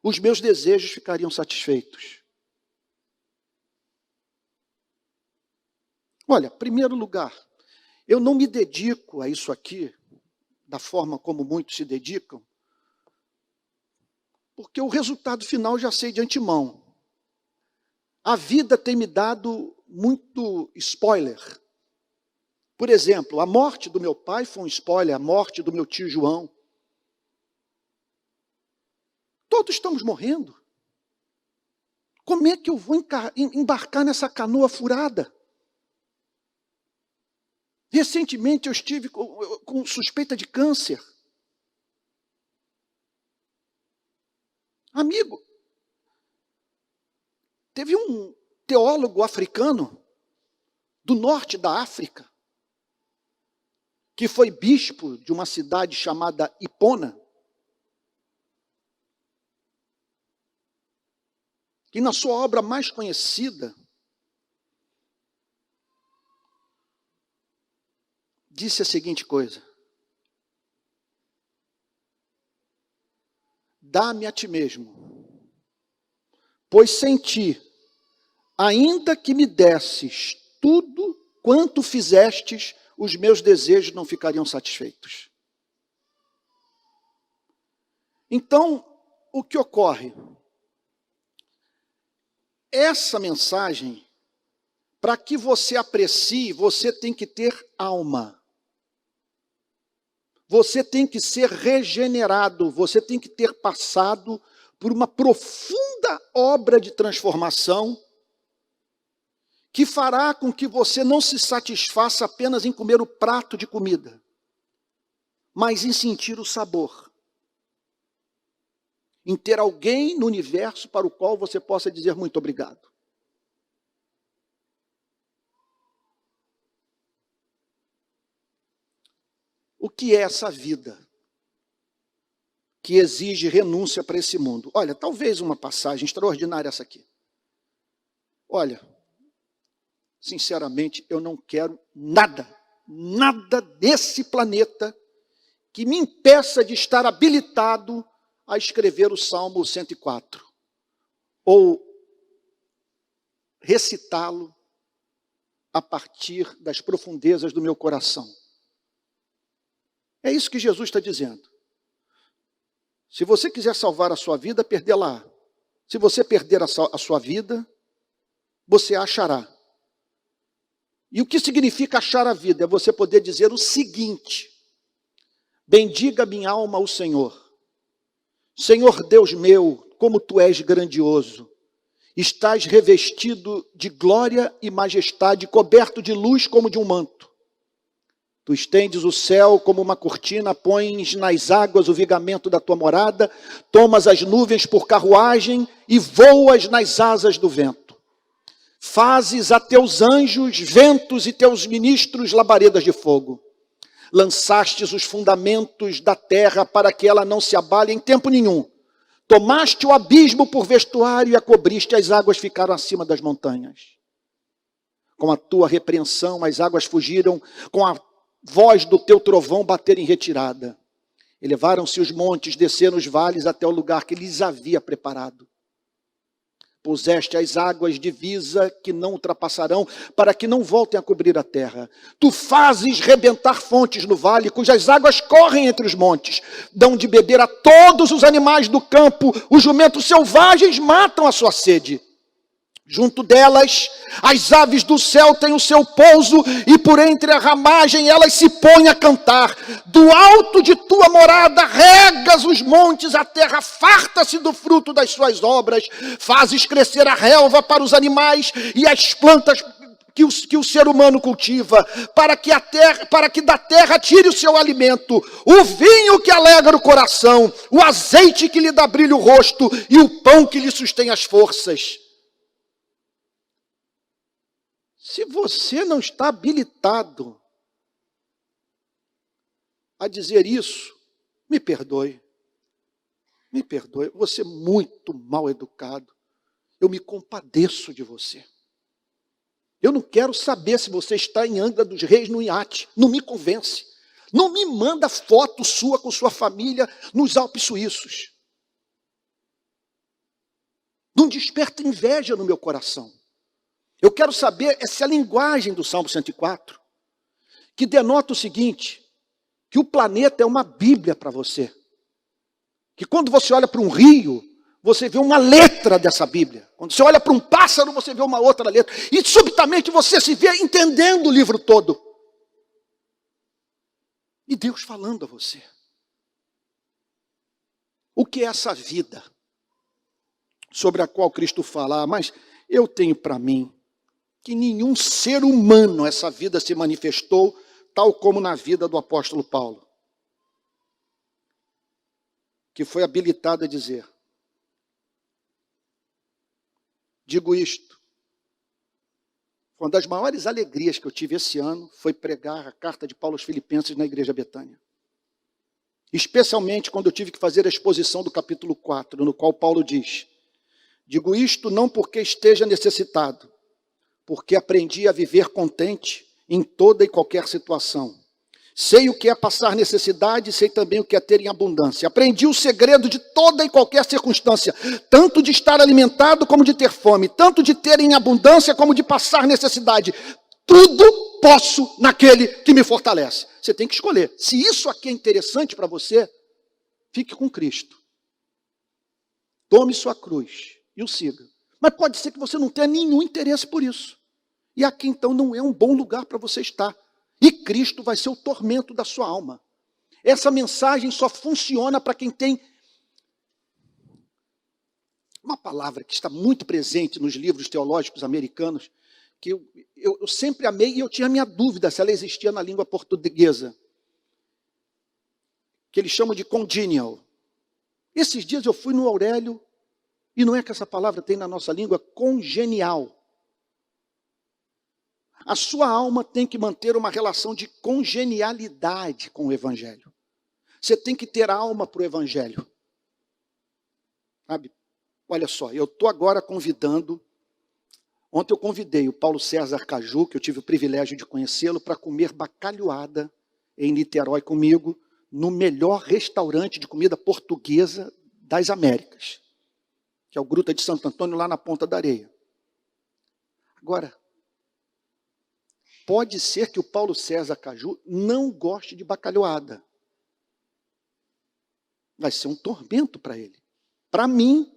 os meus desejos ficariam satisfeitos. Olha, em primeiro lugar, eu não me dedico a isso aqui, da forma como muitos se dedicam, porque o resultado final já sei de antemão. A vida tem me dado muito spoiler. Por exemplo, a morte do meu pai foi um spoiler, a morte do meu tio João. Todos estamos morrendo. Como é que eu vou embarcar nessa canoa furada? Recentemente eu estive com suspeita de câncer. Amigo, teve um teólogo africano do norte da África, que foi bispo de uma cidade chamada Ipona, que na sua obra mais conhecida disse a seguinte coisa: dá-me a ti mesmo, pois sem ti, ainda que me desses tudo quanto fizestes, os meus desejos não ficariam satisfeitos. Então, o que ocorre? Essa mensagem, para que você aprecie, você tem que ter alma. Você tem que ser regenerado, você tem que ter passado por uma profunda obra de transformação que fará com que você não se satisfaça apenas em comer o prato de comida, mas em sentir o sabor. Em ter alguém no universo para o qual você possa dizer muito obrigado. O que é essa vida que exige renúncia para esse mundo? Olha, talvez uma passagem extraordinária essa aqui. Olha, sinceramente, eu não quero nada desse planeta que me impeça de estar habilitado a escrever o Salmo 104, ou recitá-lo a partir das profundezas do meu coração. É isso que Jesus está dizendo. Se você quiser salvar a sua vida, perdê-la. Se você perder a sua vida, você a achará. E o que significa achar a vida? É você poder dizer o seguinte: bendiga minha alma ao Senhor. Senhor Deus meu, como tu és grandioso. Estás revestido de glória e majestade, coberto de luz como de um manto. Tu estendes o céu como uma cortina, pões nas águas o vigamento da tua morada, tomas as nuvens por carruagem e voas nas asas do vento. Fazes a teus anjos ventos e teus ministros labaredas de fogo. Lançastes os fundamentos da terra para que ela não se abale em tempo nenhum. Tomaste o abismo por vestuário e a cobriste, as águas ficaram acima das montanhas. Com a tua repreensão as águas fugiram, com a voz do teu trovão bater em retirada. Elevaram-se os montes, desceram os vales até o lugar que lhes havia preparado. Puseste as águas divisa que não ultrapassarão, para que não voltem a cobrir a terra. Tu fazes rebentar fontes no vale, cujas águas correm entre os montes. Dão de beber a todos os animais do campo, os jumentos selvagens matam a sua sede. Junto delas, as aves do céu têm o seu pouso, e por entre a ramagem elas se põem a cantar. Do alto de tua morada regas os montes, a terra farta-se do fruto das suas obras. Fazes crescer a relva para os animais e as plantas que o ser humano cultiva, para que da terra tire o seu alimento, o vinho que alegra o coração, o azeite que lhe dá brilho o rosto e o pão que lhe sustém as forças. Se você não está habilitado a dizer isso, me perdoe, você é muito mal educado, eu me compadeço de você. Eu não quero saber se você está em Angra dos Reis no iate, não me convence. Não me manda foto sua com sua família nos Alpes suíços. Não desperta inveja no meu coração. Eu quero saber essa linguagem do Salmo 104, que denota o seguinte, que o planeta é uma Bíblia para você. Que quando você olha para um rio, você vê uma letra dessa Bíblia. Quando você olha para um pássaro, você vê uma outra letra. E subitamente você se vê entendendo o livro todo. E Deus falando a você. O que é essa vida sobre a qual Cristo fala? Mas eu tenho para mim que nenhum ser humano essa vida se manifestou, tal como na vida do apóstolo Paulo, que foi habilitado a dizer: digo isto, uma das maiores alegrias que eu tive esse ano foi pregar a carta de Paulo aos Filipenses na Igreja Betânia. Especialmente quando eu tive que fazer a exposição do capítulo 4, no qual Paulo diz: digo isto não porque esteja necessitado, porque aprendi a viver contente em toda e qualquer situação. Sei o que é passar necessidade, sei também o que é ter em abundância. Aprendi o segredo de toda e qualquer circunstância, tanto de estar alimentado como de ter fome, tanto de ter em abundância como de passar necessidade. Tudo posso naquele que me fortalece. Você tem que escolher. Se isso aqui é interessante para você, fique com Cristo. Tome sua cruz e o siga. Mas pode ser que você não tenha nenhum interesse por isso. E aqui então não é um bom lugar para você estar. E Cristo vai ser o tormento da sua alma. Essa mensagem só funciona para quem tem uma palavra que está muito presente nos livros teológicos americanos, que eu sempre amei e eu tinha minha dúvida se ela existia na língua portuguesa, que eles chamam de congenial. Esses dias eu fui no Aurélio, e não é que essa palavra tem na nossa língua, congenial. A sua alma tem que manter uma relação de congenialidade com o Evangelho. Você tem que ter alma para o Evangelho. Sabe? Olha só, eu estou agora convidando, ontem eu convidei o Paulo César Caju, que eu tive o privilégio de conhecê-lo, para comer bacalhoada em Niterói comigo, no melhor restaurante de comida portuguesa das Américas, que é o Gruta de Santo Antônio, lá na Ponta da Areia. Agora, pode ser que o Paulo César Caju não goste de bacalhoada. Vai ser um tormento para ele. Para mim,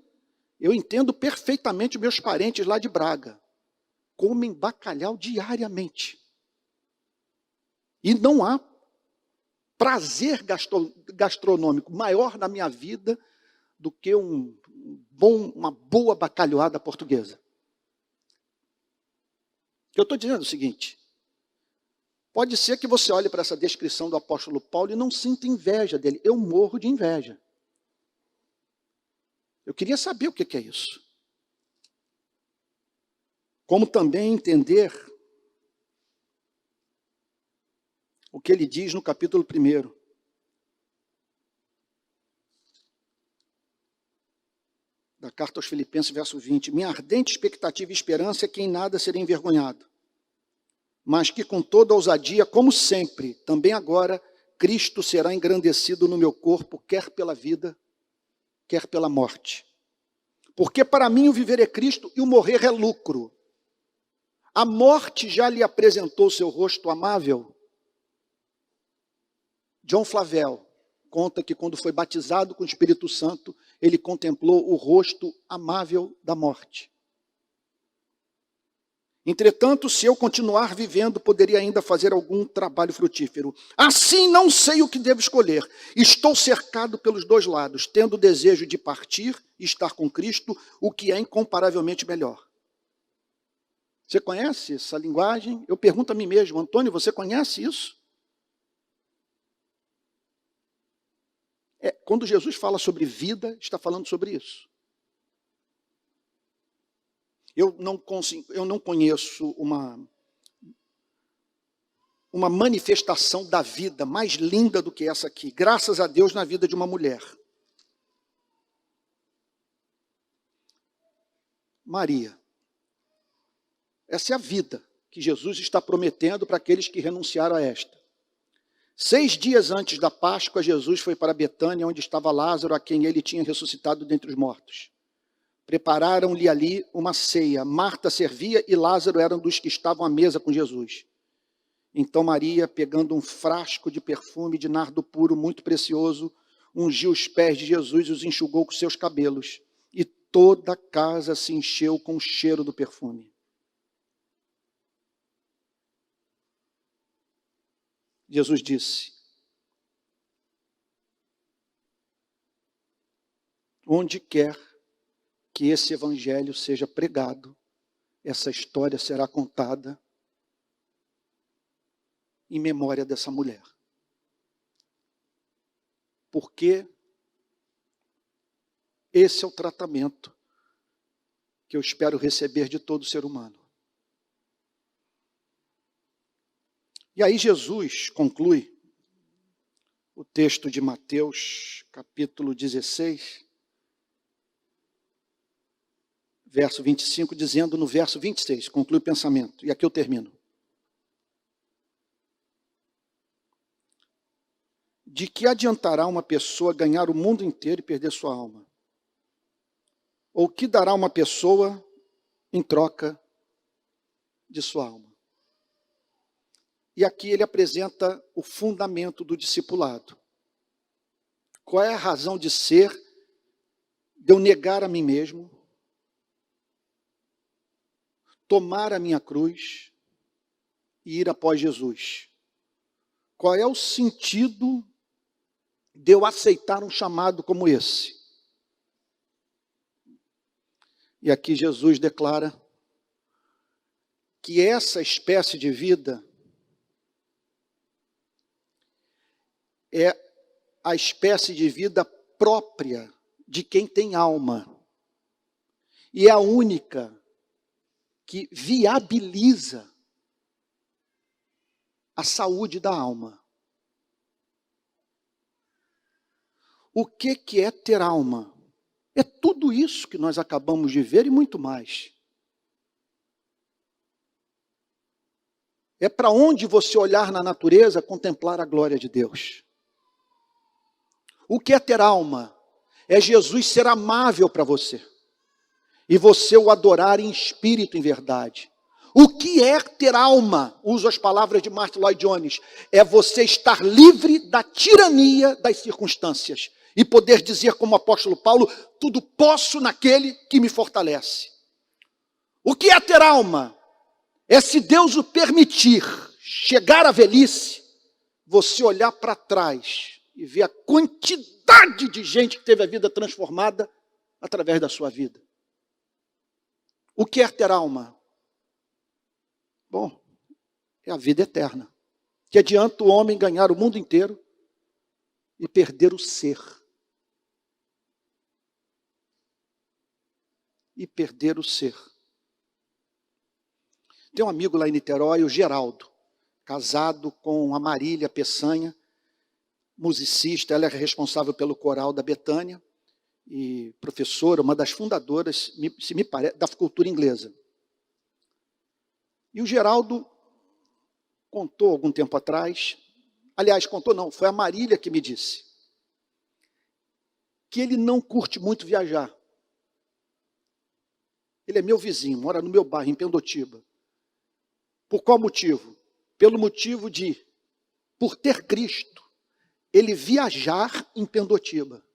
eu entendo perfeitamente meus parentes lá de Braga. Comem bacalhau diariamente. E não há prazer gastronômico maior na minha vida do que uma boa bacalhoada portuguesa. Eu estou dizendo o seguinte: pode ser que você olhe para essa descrição do apóstolo Paulo e não sinta inveja dele. Eu morro de inveja. Eu queria saber o que é isso. Como também entender o que ele diz no capítulo 1. Da carta aos Filipenses, verso 20. Minha ardente expectativa e esperança é que em nada serei envergonhado, mas que com toda ousadia, como sempre, também agora, Cristo será engrandecido no meu corpo, quer pela vida, quer pela morte. Porque para mim o viver é Cristo e o morrer é lucro. A morte já lhe apresentou seu rosto amável? John Flavel conta que quando foi batizado com o Espírito Santo, ele contemplou o rosto amável da morte. Entretanto, se eu continuar vivendo, poderia ainda fazer algum trabalho frutífero. Assim não sei o que devo escolher. Estou cercado pelos dois lados, tendo o desejo de partir e estar com Cristo, o que é incomparavelmente melhor. Você conhece essa linguagem? Eu pergunto a mim mesmo, Antônio, você conhece isso? Quando Jesus fala sobre vida, está falando sobre isso. Eu não conheço uma manifestação da vida mais linda do que essa aqui. Graças a Deus na vida de uma mulher. Maria. Essa é a vida que Jesus está prometendo para aqueles que renunciaram a esta. 6 dias antes da Páscoa, Jesus foi para Betânia, onde estava Lázaro, a quem ele tinha ressuscitado dentre os mortos. Prepararam-lhe ali uma ceia. Marta servia e Lázaro era um dos que estavam à mesa com Jesus. Então Maria, pegando um frasco de perfume de nardo puro, muito precioso, ungiu os pés de Jesus e os enxugou com seus cabelos. E toda a casa se encheu com o cheiro do perfume. Jesus disse: onde quer que esse evangelho seja pregado, essa história será contada em memória dessa mulher. Porque esse é o tratamento que eu espero receber de todo ser humano. E aí Jesus conclui o texto de Mateus, capítulo 16, verso 25, dizendo no verso 26, conclui o pensamento, e aqui eu termino. De que adiantará uma pessoa ganhar o mundo inteiro e perder sua alma? Ou que dará uma pessoa em troca de sua alma? E aqui ele apresenta o fundamento do discipulado. Qual é a razão de ser de eu negar a mim mesmo, tomar a minha cruz e ir após Jesus? Qual é o sentido de eu aceitar um chamado como esse? E aqui Jesus declara que essa espécie de vida é a espécie de vida própria de quem tem alma. E é a única que viabiliza a saúde da alma. O que é ter alma? É tudo isso que nós acabamos de ver e muito mais. É para onde você olhar na natureza, contemplar a glória de Deus. O que é ter alma? É Jesus ser amável para você. E você o adorar em espírito e em verdade. O que é ter alma? Uso as palavras de Martin Lloyd Jones. É você estar livre da tirania das circunstâncias. E poder dizer como o apóstolo Paulo, tudo posso naquele que me fortalece. O que é ter alma? É, se Deus o permitir, chegar à velhice, você olhar para trás e ver a quantidade de gente que teve a vida transformada através da sua vida. O que é ter alma? Bom, é a vida eterna. Que adianta o homem ganhar o mundo inteiro e perder o ser. E perder o ser. Tem um amigo lá em Niterói, o Geraldo, casado com a Marília Peçanha, musicista, ela é responsável pelo coral da Betânia e professora, uma das fundadoras, se me parece, da cultura inglesa. E o Geraldo contou algum tempo atrás, aliás, contou não, foi a Marília que me disse, que ele não curte muito viajar. Ele é meu vizinho, mora no meu bairro, em Pendotiba. Por qual motivo? Pelo motivo de, por ter Cristo, ele viajar em Pendotiba.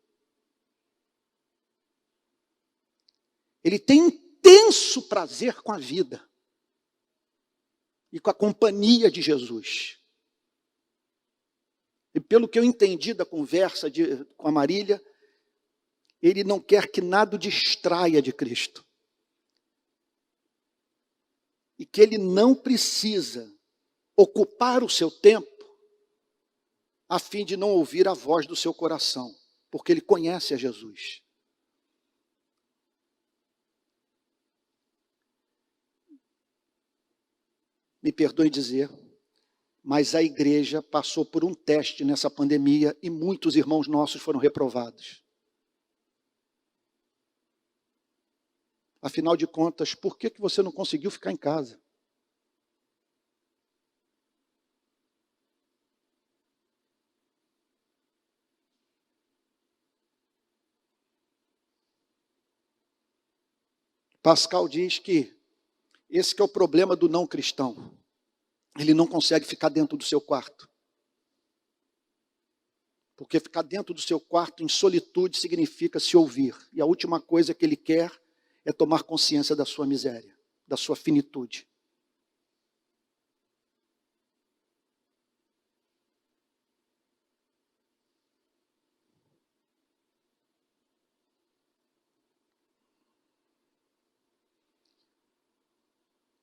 Ele tem intenso prazer com a vida e com a companhia de Jesus. E pelo que eu entendi da conversa com a Marília, ele não quer que nada o distraia de Cristo. E que ele não precisa ocupar o seu tempo a fim de não ouvir a voz do seu coração, porque ele conhece a Jesus. Me perdoe dizer, mas a igreja passou por um teste nessa pandemia e muitos irmãos nossos foram reprovados. Afinal de contas, por que você não conseguiu ficar em casa? Pascal diz que esse que é o problema do não cristão. Ele não consegue ficar dentro do seu quarto. Porque ficar dentro do seu quarto em solitude significa se ouvir. E a última coisa que ele quer é tomar consciência da sua miséria, da sua finitude.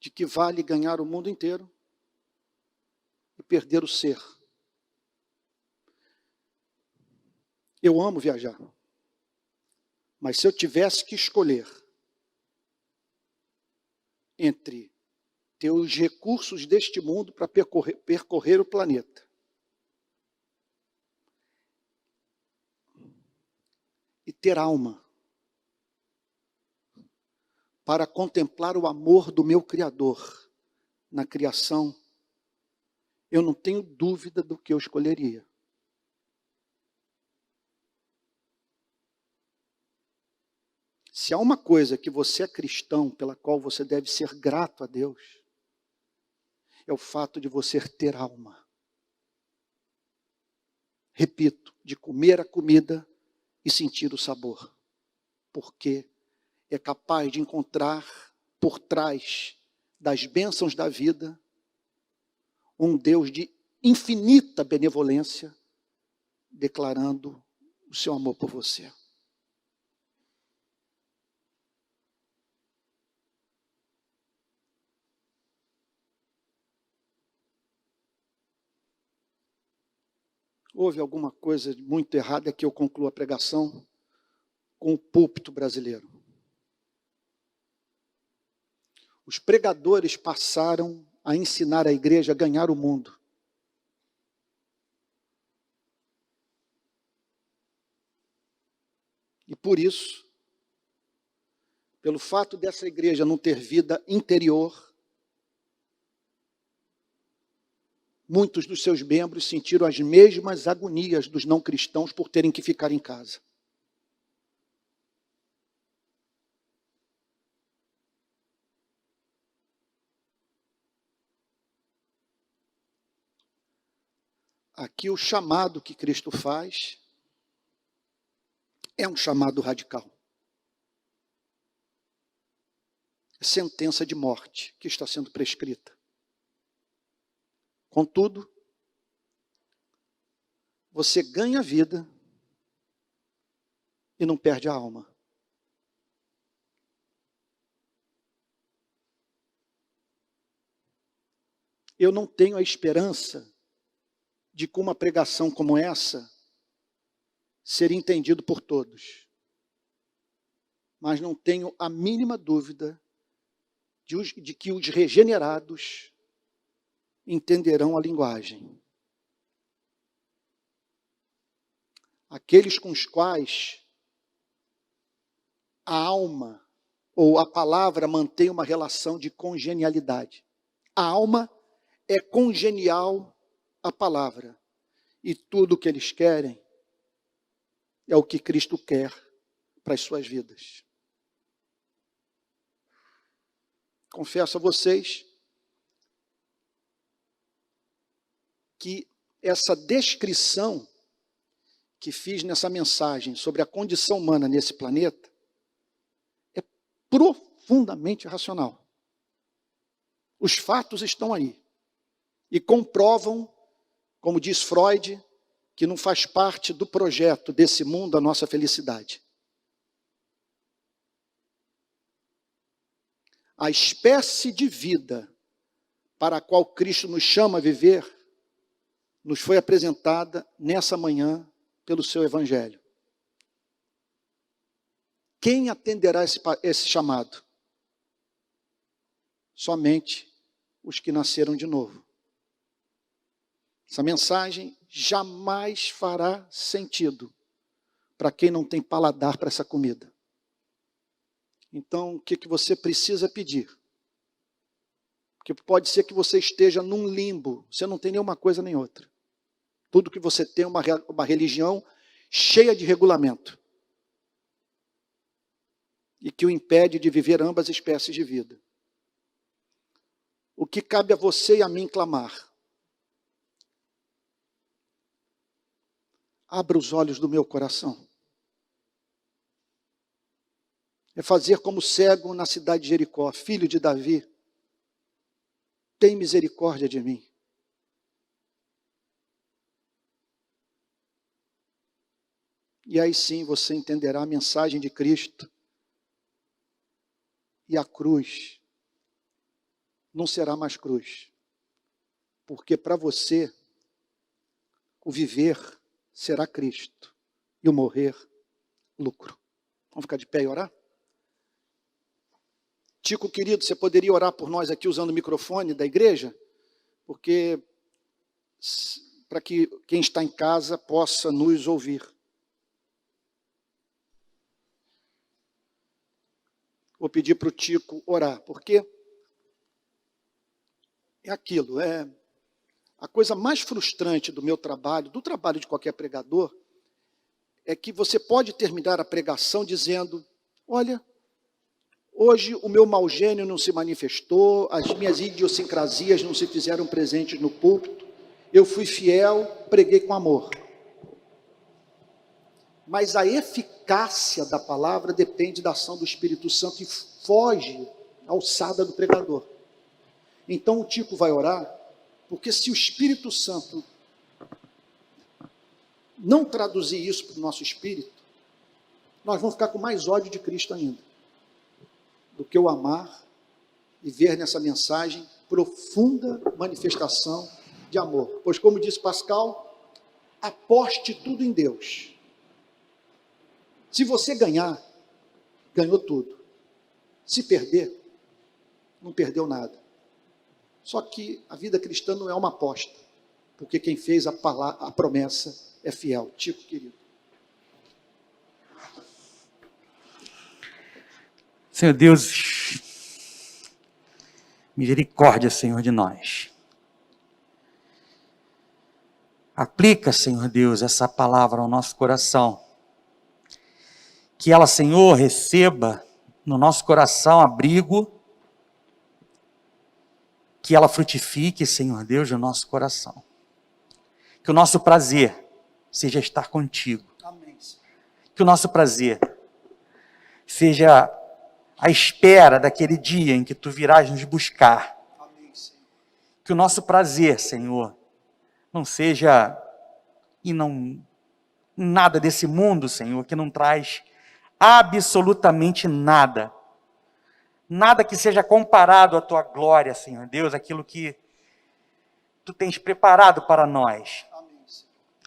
De que vale ganhar o mundo inteiro e perder o ser. Eu amo viajar. Mas se eu tivesse que escolher entre ter os recursos deste mundo para percorrer o planeta e ter alma para contemplar o amor do meu Criador na criação, eu não tenho dúvida do que eu escolheria. Se há uma coisa que você é cristão, pela qual você deve ser grato a Deus, é o fato de você ter alma. Repito, de comer a comida e sentir o sabor. Porque é capaz de encontrar por trás das bênçãos da vida um Deus de infinita benevolência, declarando o seu amor por você. Houve alguma coisa muito errada que eu concluo a pregação com o púlpito brasileiro. Os pregadores passaram a ensinar a igreja a ganhar o mundo. E por isso, pelo fato dessa igreja não ter vida interior, muitos dos seus membros sentiram as mesmas agonias dos não cristãos por terem que ficar em casa. Aqui o chamado que Cristo faz é um chamado radical. É sentença de morte que está sendo prescrita. Contudo, você ganha a vida e não perde a alma. Eu não tenho a esperança de que uma pregação como essa seria entendido por todos. Mas não tenho a mínima dúvida de que os regenerados entenderão a linguagem. Aqueles com os quais a alma ou a palavra mantém uma relação de congenialidade. A alma é congenial à palavra. E tudo o que eles querem é o que Cristo quer para as suas vidas. Confesso a vocês que essa descrição que fiz nessa mensagem sobre a condição humana nesse planeta é profundamente racional. Os fatos estão aí e comprovam, como diz Freud, que não faz parte do projeto desse mundo a nossa felicidade. A espécie de vida para a qual Cristo nos chama a viver nos foi apresentada nessa manhã pelo seu Evangelho. Quem atenderá esse chamado? Somente os que nasceram de novo. Essa mensagem jamais fará sentido para quem não tem paladar para essa comida. Então, o que você precisa pedir? Porque pode ser que você esteja num limbo, você não tem nenhuma coisa nem outra. Tudo que você tem é uma religião cheia de regulamento. E que o impede de viver ambas espécies de vida. O que cabe a você e a mim clamar? Abra os olhos do meu coração. É fazer como o cego na cidade de Jericó, filho de Davi, tem misericórdia de mim. E aí sim você entenderá a mensagem de Cristo. E a cruz não será mais cruz. Porque para você, o viver será Cristo. E o morrer, lucro. Vamos ficar de pé e orar? Tico, querido, você poderia orar por nós aqui usando o microfone da igreja? Porque para que quem está em casa possa nos ouvir. Vou pedir para o Tico orar, porque é aquilo, a coisa mais frustrante do meu trabalho, do trabalho de qualquer pregador, é que você pode terminar a pregação dizendo, olha, hoje o meu mau gênio não se manifestou, as minhas idiosincrasias não se fizeram presentes no púlpito, eu fui fiel, preguei com amor. Mas a eficácia da palavra depende da ação do Espírito Santo e foge à alçada do pregador. Então o Tico vai orar, porque se o Espírito Santo não traduzir isso para o nosso espírito, nós vamos ficar com mais ódio de Cristo ainda, do que o amar e ver nessa mensagem profunda manifestação de amor. Pois como disse Pascal, aposte tudo em Deus. Se você ganhar, ganhou tudo. Se perder, não perdeu nada. Só que a vida cristã não é uma aposta, porque quem fez a promessa é fiel. Tico, querido. Senhor Deus, misericórdia, Senhor, de nós. Aplica, Senhor Deus, essa palavra ao nosso coração. Que ela, Senhor, receba no nosso coração abrigo. Que ela frutifique, Senhor Deus, no nosso coração. Que o nosso prazer seja estar contigo. Amém. Que o nosso prazer seja a espera daquele dia em que tu virás nos buscar. Amém, Senhor. Que o nosso prazer, Senhor, não seja e não nada desse mundo, Senhor, que não traz absolutamente nada. Nada que seja comparado à tua glória, Senhor Deus, aquilo que tu tens preparado para nós.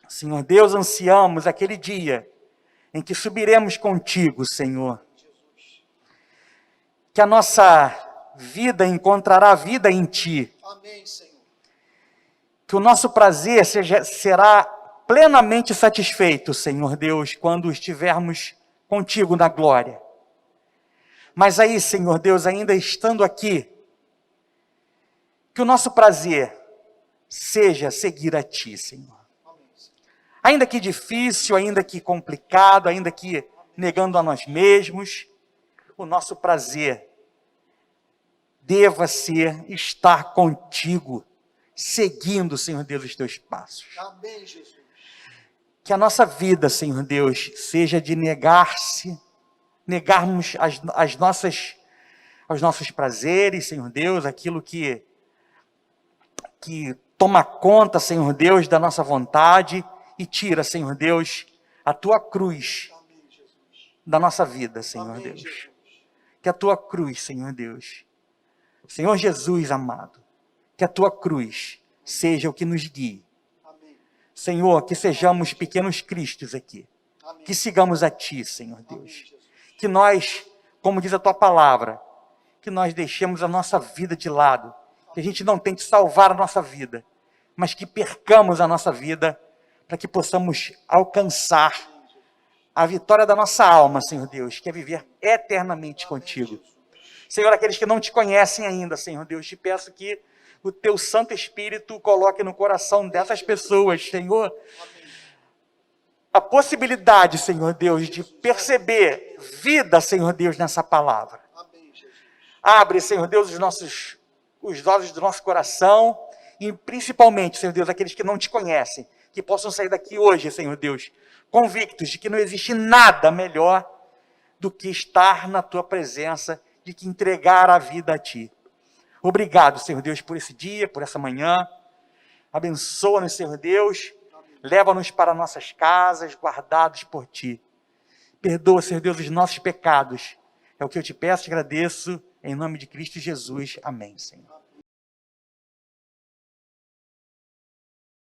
Senhor Deus, ansiamos aquele dia em que subiremos contigo, Senhor. Que a nossa vida encontrará vida em ti. Amém, Senhor. Que o nosso prazer será plenamente satisfeito, Senhor Deus, quando estivermos contigo na glória. Mas aí, Senhor Deus, ainda estando aqui, que o nosso prazer seja seguir a ti, Senhor. Ainda que difícil, ainda que complicado, ainda que negando a nós mesmos, o nosso prazer deva ser estar contigo, seguindo, Senhor Deus, os teus passos. Amém, Jesus. Que a nossa vida, Senhor Deus, seja de negarmos aos nossos prazeres, Senhor Deus, aquilo que toma conta, Senhor Deus, da nossa vontade e tira, Senhor Deus, a tua cruz da nossa vida, Senhor Deus. Que a tua cruz, Senhor Deus, Senhor Jesus amado, que a tua cruz seja o que nos guie. Senhor, que sejamos pequenos cristos aqui. Que sigamos a ti, Senhor Deus. Que nós, como diz a tua palavra, que nós deixemos a nossa vida de lado. Que a gente não tente salvar a nossa vida, mas que percamos a nossa vida para que possamos alcançar a vitória da nossa alma, Senhor Deus, que é viver eternamente contigo. Senhor, aqueles que não te conhecem ainda, Senhor Deus, te peço que o teu Santo Espírito coloque no coração dessas pessoas, Senhor, a possibilidade, Senhor Deus, de perceber vida, Senhor Deus, nessa palavra. Abre, Senhor Deus, os olhos do nosso coração e principalmente, Senhor Deus, aqueles que não te conhecem, que possam sair daqui hoje, Senhor Deus, convictos de que não existe nada melhor do que estar na tua presença, de que entregar a vida a ti. Obrigado, Senhor Deus, por esse dia, por essa manhã. Abençoa-nos, Senhor Deus. Leva-nos para nossas casas, guardados por ti. Perdoa, Senhor Deus, os nossos pecados. É o que eu te peço e agradeço, em nome de Cristo Jesus. Amém, Senhor.